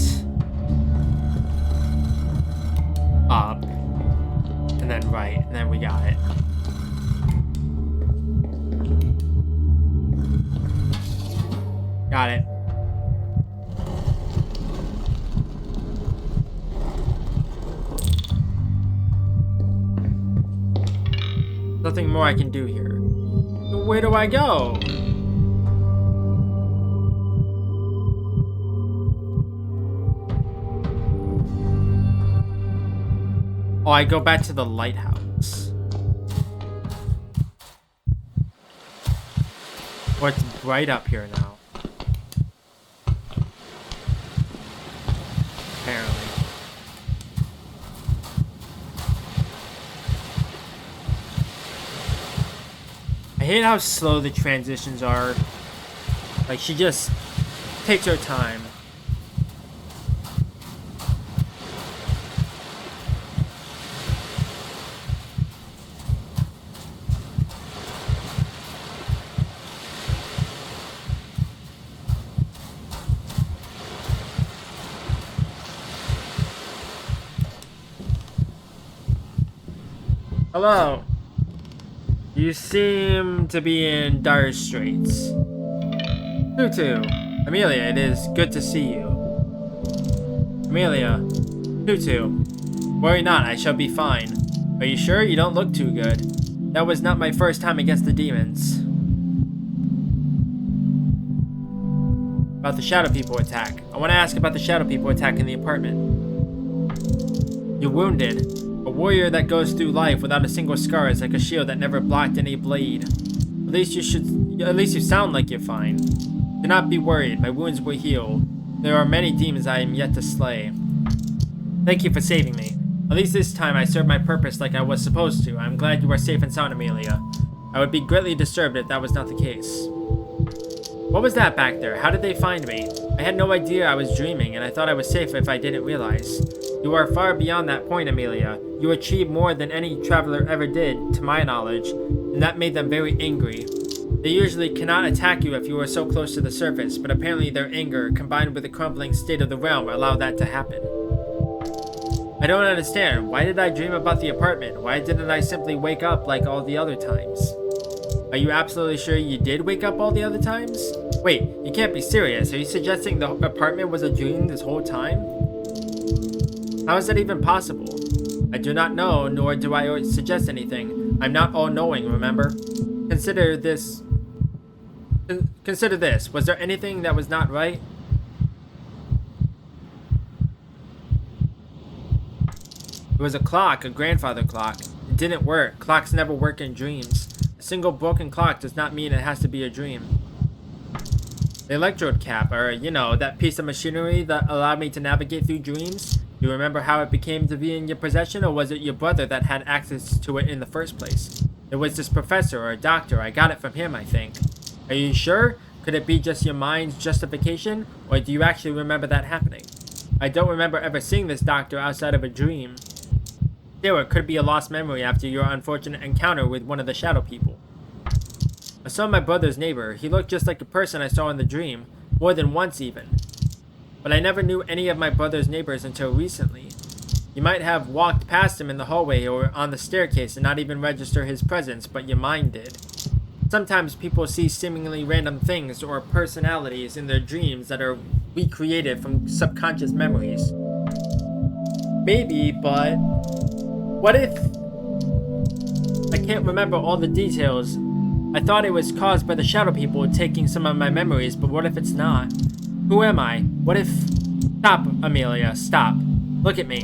Up, and then right, and then we got it. Got it. Nothing more I can do here. Where do I go? Oh, I go back to the lighthouse. Oh, it's bright up here now. Apparently. I hate how slow the transitions are. Like, she just takes her time. Hello. You seem to be in dire straits. Tutu. Amelia, it is good to see you. Amelia. Tutu. Worry not, I shall be fine. Are you sure? You don't look too good. That was not my first time against the demons. About the Shadow People attack. I want to ask about the Shadow People attack in the apartment. You're wounded. A warrior that goes through life without a single scar is like a shield that never blocked any blade. At least you sound like you're fine. Do not be worried, my wounds will heal. There are many demons I am yet to slay. Thank you for saving me. At least this time I served my purpose like I was supposed to. I'm glad you are safe and sound, Amelia. I would be greatly disturbed if that was not the case. What was that back there? How did they find me? I had no idea I was dreaming, and I thought I was safe if I didn't realize. You are far beyond that point, Amelia. You achieved more than any traveler ever did, to my knowledge, and that made them very angry. They usually cannot attack you if you are so close to the surface, but apparently their anger, combined with the crumbling state of the realm, allowed that to happen. I don't understand. Why did I dream about the apartment? Why didn't I simply wake up like all the other times? Are you absolutely sure you did wake up all the other times? Wait, you can't be serious. Are you suggesting the apartment was a dream this whole time? How is that even possible? I do not know, nor do I suggest anything. I'm not all-knowing, remember? Consider this. Was there anything that was not right? It was a clock, a grandfather clock. It didn't work. Clocks never work in dreams. A single broken clock does not mean it has to be a dream. The electrode cap, or, that piece of machinery that allowed me to navigate through dreams. Do you remember how it became to be in your possession, or was it your brother that had access to it in the first place? It was this professor or doctor. I got it from him, I think. Are you sure? Could it be just your mind's justification, or do you actually remember that happening? I don't remember ever seeing this doctor outside of a dream. Still, it could be a lost memory after your unfortunate encounter with one of the shadow people. I saw my brother's neighbor. He looked just like a person I saw in the dream, more than once even. But I never knew any of my brother's neighbors until recently. You might have walked past him in the hallway or on the staircase and not even register his presence, but your mind did. Sometimes people see seemingly random things or personalities in their dreams that are recreated from subconscious memories. Maybe, but what if I can't remember all the details? I thought it was caused by the shadow people taking some of my memories, but what if it's not? Who am I? What if... Stop, Amelia, stop. Look at me.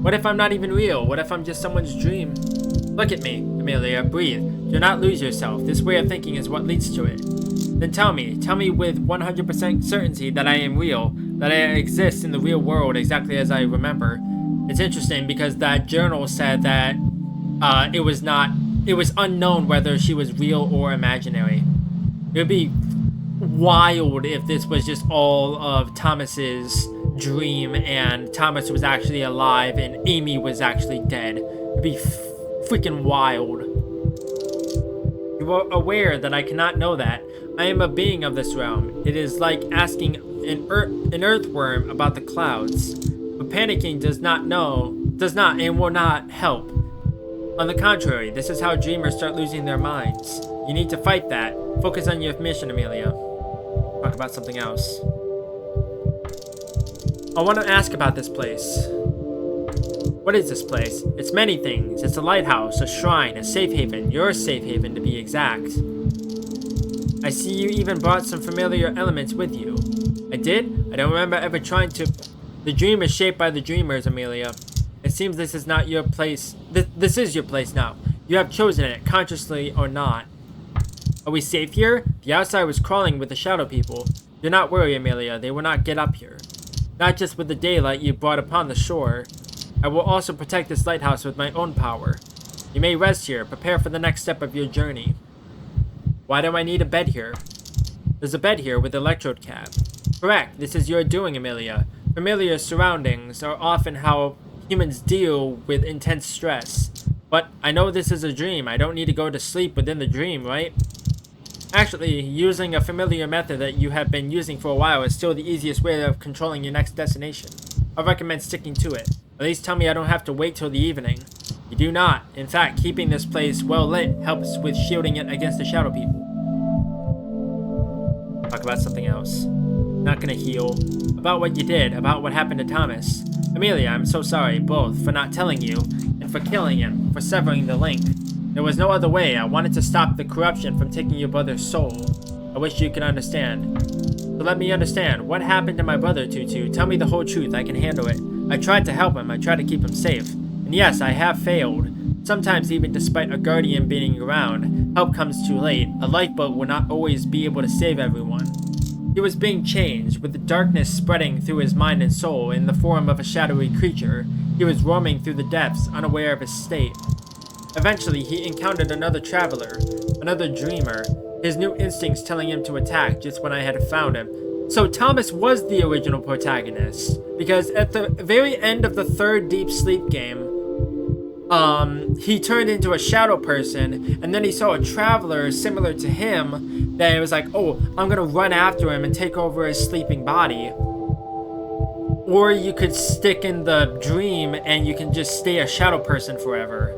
What if I'm not even real? What if I'm just someone's dream? Look at me, Amelia, breathe. Do not lose yourself. This way of thinking is what leads to it. Then tell me with 100% certainty that I am real, that I exist in the real world exactly as I remember. It's interesting because that journal said that it was unknown whether she was real or imaginary. It would be wild if this was just all of Thomas's dream and Thomas was actually alive and Amy was actually dead. It'd be freaking wild. You are aware that I cannot know that. I am a being of this realm. It is like asking an earthworm about the clouds. But panicking does not and will not help. On the contrary, this is how dreamers start losing their minds. You need to fight that. Focus on your mission, Amelia. Talk about something else. I want to ask about this place. What is this place? It's many things. It's a lighthouse, a shrine, a safe haven. Your safe haven, to be exact. I see you even brought some familiar elements with you. I did? I don't remember ever trying to... The dream is shaped by the dreamers, Amelia. It seems this is not your place. This is your place now. You have chosen it, consciously or not. Are we safe here? The outside was crawling with the shadow people. Do not worry, Amelia. They will not get up here. Not just with the daylight you brought upon the shore. I will also protect this lighthouse with my own power. You may rest here. Prepare for the next step of your journey. Why do I need a bed here? There's a bed here with electrode cap. Correct. This is your doing, Amelia. Familiar surroundings are often how humans deal with intense stress. But I know this is a dream. I don't need to go to sleep within the dream, right? Actually, using a familiar method that you have been using for a while is still the easiest way of controlling your next destination. I recommend sticking to it. At least tell me I don't have to wait till the evening. You do not. In fact, keeping this place well lit helps with shielding it against the shadow people. Talk about something else. Not gonna heal. About what you did, about what happened to Thomas. Amelia, I'm so sorry, both, for not telling you, and for killing him, for severing the link. There was no other way. I wanted to stop the corruption from taking your brother's soul. I wish you could understand. So let me understand. What happened to my brother, Tutu? Tell me the whole truth. I can handle it. I tried to help him. I tried to keep him safe. And yes, I have failed. Sometimes even despite a guardian being around, help comes too late. A lifeboat will not always be able to save everyone. He was being changed, with the darkness spreading through his mind and soul in the form of a shadowy creature. He was roaming through the depths, unaware of his state. Eventually, he encountered another traveler, another dreamer. his new instincts telling him to attack just when I had found him. So Thomas was the original protagonist, because at the very end of the third Deep Sleep game, he turned into a shadow person, and then he saw a traveler similar to him that was like, oh, I'm gonna run after him and take over his sleeping body. Or you could stick in the dream and you can just stay a shadow person forever.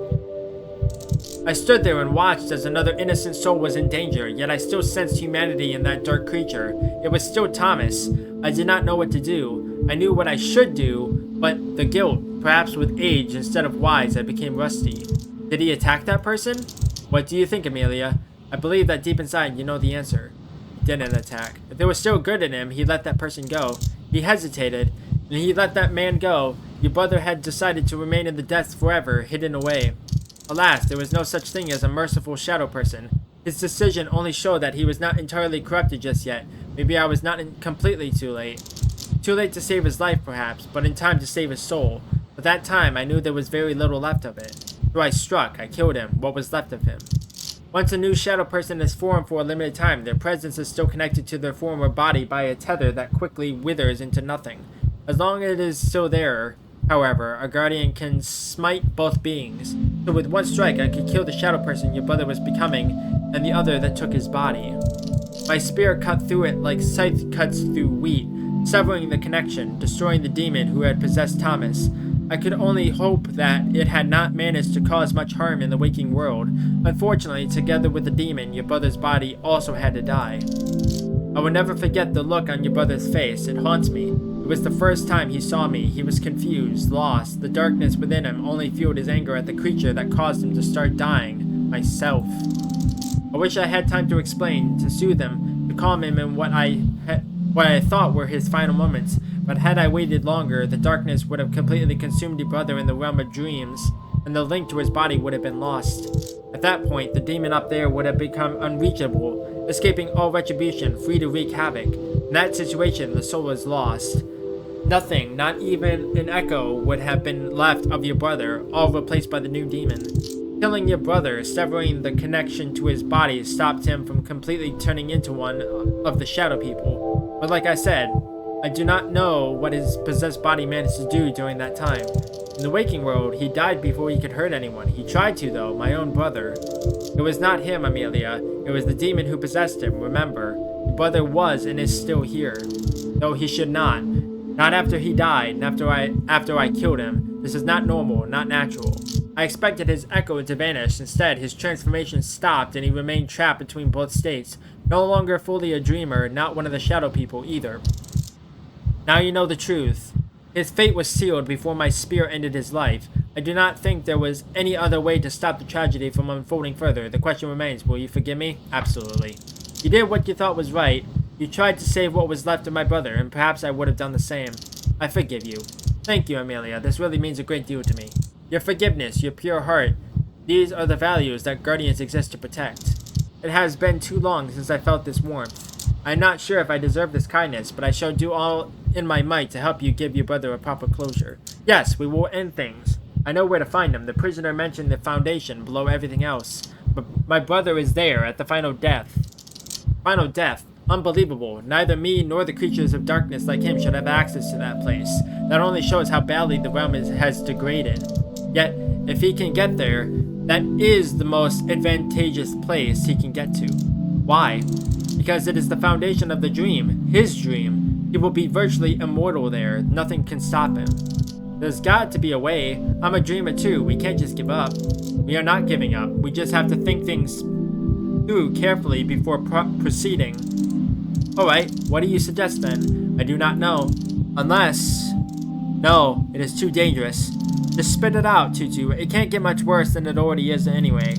I stood there and watched as another innocent soul was in danger, yet I still sensed humanity in that dark creature. It was still Thomas. I did not know what to do. I knew what I should do, but the guilt, perhaps with age instead of wise, I became rusty. Did he attack that person? What do you think, Amelia? I believe that deep inside you know the answer. He didn't attack. If there was still good in him, he let that person go. He hesitated, and he let that man go. Your brother had decided to remain in the depths forever, hidden away. Alas, there was no such thing as a merciful shadow person. His decision only showed that he was not entirely corrupted just yet. Maybe I was not completely too late. Too late to save his life, perhaps, but in time to save his soul. At that time, I knew there was very little left of it. So I struck, I killed him, what was left of him. Once a new shadow person is formed for a limited time, their presence is still connected to their former body by a tether that quickly withers into nothing. As long as it is still there, however, a guardian can smite both beings. So with one strike, I could kill the shadow person your brother was becoming, and the other that took his body. My spear cut through it like scythe cuts through wheat, severing the connection, destroying the demon who had possessed Thomas. I could only hope that it had not managed to cause much harm in the waking world. Unfortunately, together with the demon, your brother's body also had to die. I will never forget the look on your brother's face. It haunts me. It was the first time he saw me. He was confused, lost. The darkness within him only fueled his anger at the creature that caused him to start dying. Myself. I wish I had time to explain, to soothe him, to calm him in what I thought were his final moments. But had I waited longer, the darkness would have completely consumed your brother in the realm of dreams, and the link to his body would have been lost. At that point, the demon up there would have become unreachable, escaping all retribution, free to wreak havoc. In that situation, the soul is lost. Nothing, not even an echo, would have been left of your brother, all replaced by the new demon. Killing your brother, severing the connection to his body, stopped him from completely turning into one of the shadow people. But like I said, I do not know what his possessed body managed to do during that time. In the waking world, he died before he could hurt anyone. He tried to, though, my own brother. It was not him, Amelia. It was the demon who possessed him, remember. Your brother was and is still here. Though he should not. Not after he died, and after I killed him. This is not normal, not natural. I expected his echo to vanish. Instead, his transformation stopped and he remained trapped between both states. No longer fully a dreamer, not one of the shadow people either. Now you know the truth. His fate was sealed before my spear ended his life. I do not think there was any other way to stop the tragedy from unfolding further. The question remains, will you forgive me? Absolutely. You did what you thought was right. You tried to save what was left of my brother, and perhaps I would have done the same. I forgive you. Thank you, Amelia. This really means a great deal to me. Your forgiveness, your pure heart, these are the values that guardians exist to protect. It has been too long since I felt this warmth. I am not sure if I deserve this kindness, but I shall do all in my might to help you give your brother a proper closure. Yes, we will end things. I know where to find him. The prisoner mentioned the Foundation below everything else. But my brother is there at the final death. Final death. Unbelievable. Neither me nor the creatures of darkness like him should have access to that place. That only shows how badly the realm has degraded. Yet, if he can get there, that is the most advantageous place he can get to. Why? Because it is the foundation of the dream, his dream. He will be virtually immortal there. Nothing can stop him. There's got to be a way. I'm a dreamer too. We can't just give up. We are not giving up. We just have to think things through carefully before proceeding. Alright, what do you suggest then? I do not know. Unless... No, it is too dangerous. Just spit it out, Tutu. It can't get much worse than it already is anyway.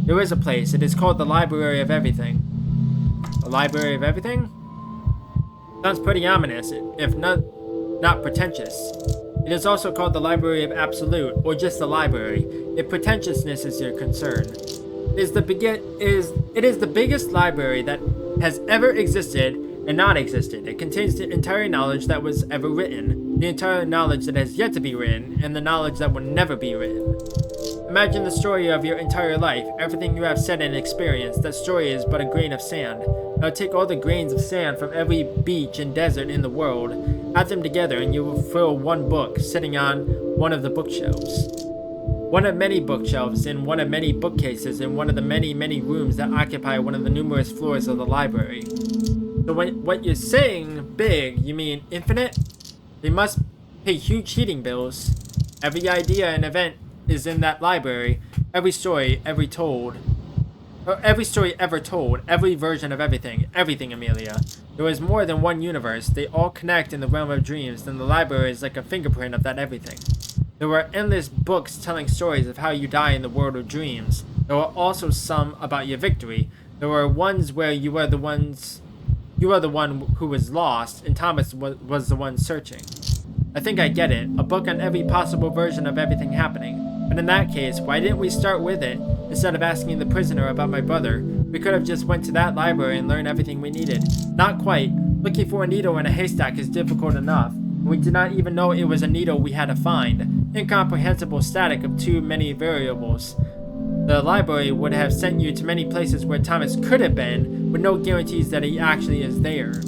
There is a place. It is called the Library of Everything. A Library of Everything? Sounds pretty ominous, if not pretentious. It is also called the Library of Absolute, or just the library, if pretentiousness is your concern. It is the biggest library that has ever existed and not existed. It contains the entire knowledge that was ever written, the entire knowledge that has yet to be written, and the knowledge that will never be written. Imagine the story of your entire life, everything you have said and experienced. That story is but a grain of sand. Now take all the grains of sand from every beach and desert in the world, add them together, and you will fill one book sitting on one of the bookshelves. One of many bookshelves in one of many bookcases in one of the many, many rooms that occupy one of the numerous floors of the library. So what you're saying, big, you mean infinite? They must pay huge heating bills. Every idea and event is in that library. Every story ever told, every version of everything, Amelia. There is more than one universe. They all connect in the realm of dreams, and the library is like a fingerprint of that everything. There were endless books telling stories of how you die in the world of dreams. There were also some about your victory. There were ones where you were the one who was lost, and Thomas was the one searching. I think I get it. A book on every possible version of everything happening. But in that case, why didn't we start with it? Instead of asking the prisoner about my brother, we could have just went to that library and learned everything we needed. Not quite. Looking for a needle in a haystack is difficult enough. We did not even know it was a needle we had to find. Incomprehensible static of too many variables. The library would have sent you to many places where Thomas could have been, with no guarantees that he actually is there.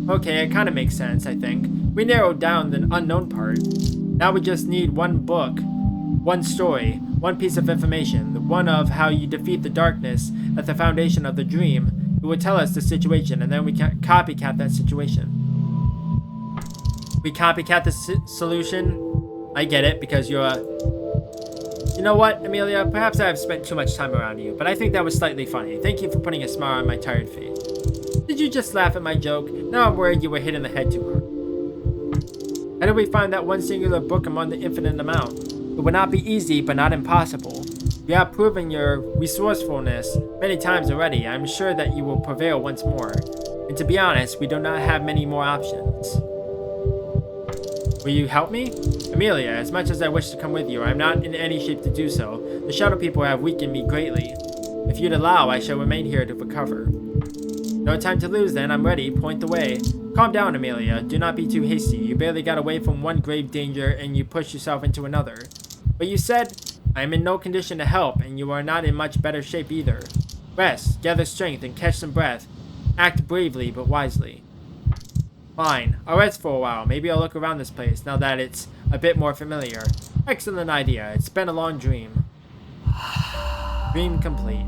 Okay, it kind of makes sense, I think. We narrowed down the unknown part. Now we just need one book, one story, one piece of information, the one of how you defeat the darkness at the foundation of the dream. It would tell us the situation, and then we can copycat that situation. We copycat the solution? I get it, because you're a... You know what, Amelia? Perhaps I have spent too much time around you, but I think that was slightly funny. Thank you for putting a smile on my tired face. Did you just laugh at my joke? Now I'm worried you were hit in the head too hard. How did we find that one singular book among the infinite amount? It would not be easy, but not impossible. You have proven your resourcefulness many times already. I'm sure that you will prevail once more. And to be honest, we do not have many more options. Will you help me? Amelia, as much as I wish to come with you, I am not in any shape to do so. The shadow people have weakened me greatly. If you'd allow, I shall remain here to recover. No time to lose then, I'm ready. Point the way. Calm down, Amelia. Do not be too hasty. You barely got away from one grave danger and you pushed yourself into another. But you said, I am in no condition to help, and you are not in much better shape either. Rest, gather strength, and catch some breath. Act bravely, but wisely. Fine. I'll rest for a while. Maybe I'll look around this place, now that it's a bit more familiar. Excellent idea. It's been a long dream. Dream complete.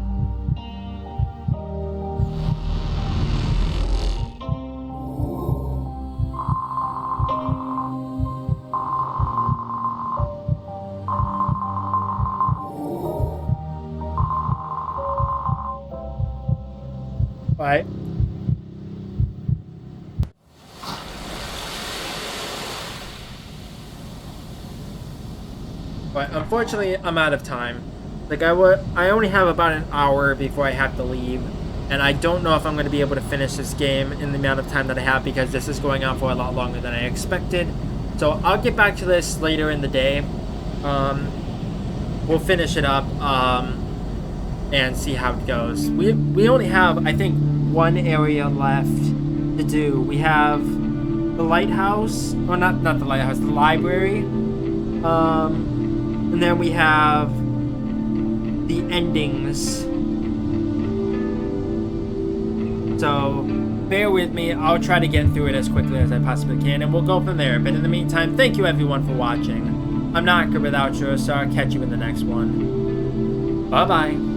Right. But unfortunately, I'm out of time. Like I only have about an hour before I have to leave, and I don't know if I'm going to be able to finish this game in the amount of time that I have because this is going on for a lot longer than I expected. So I'll get back to this later in the day. We'll finish it up and see how it goes. We only have, I think, one area left to do. We have the lighthouse, or not the lighthouse, the library. And then we have the endings. So bear with me. I'll try to get through it as quickly as I possibly can, and we'll go from there. But in the meantime, thank you everyone for watching. I'm not good with outro, so I'll catch you in the next one. Bye-bye.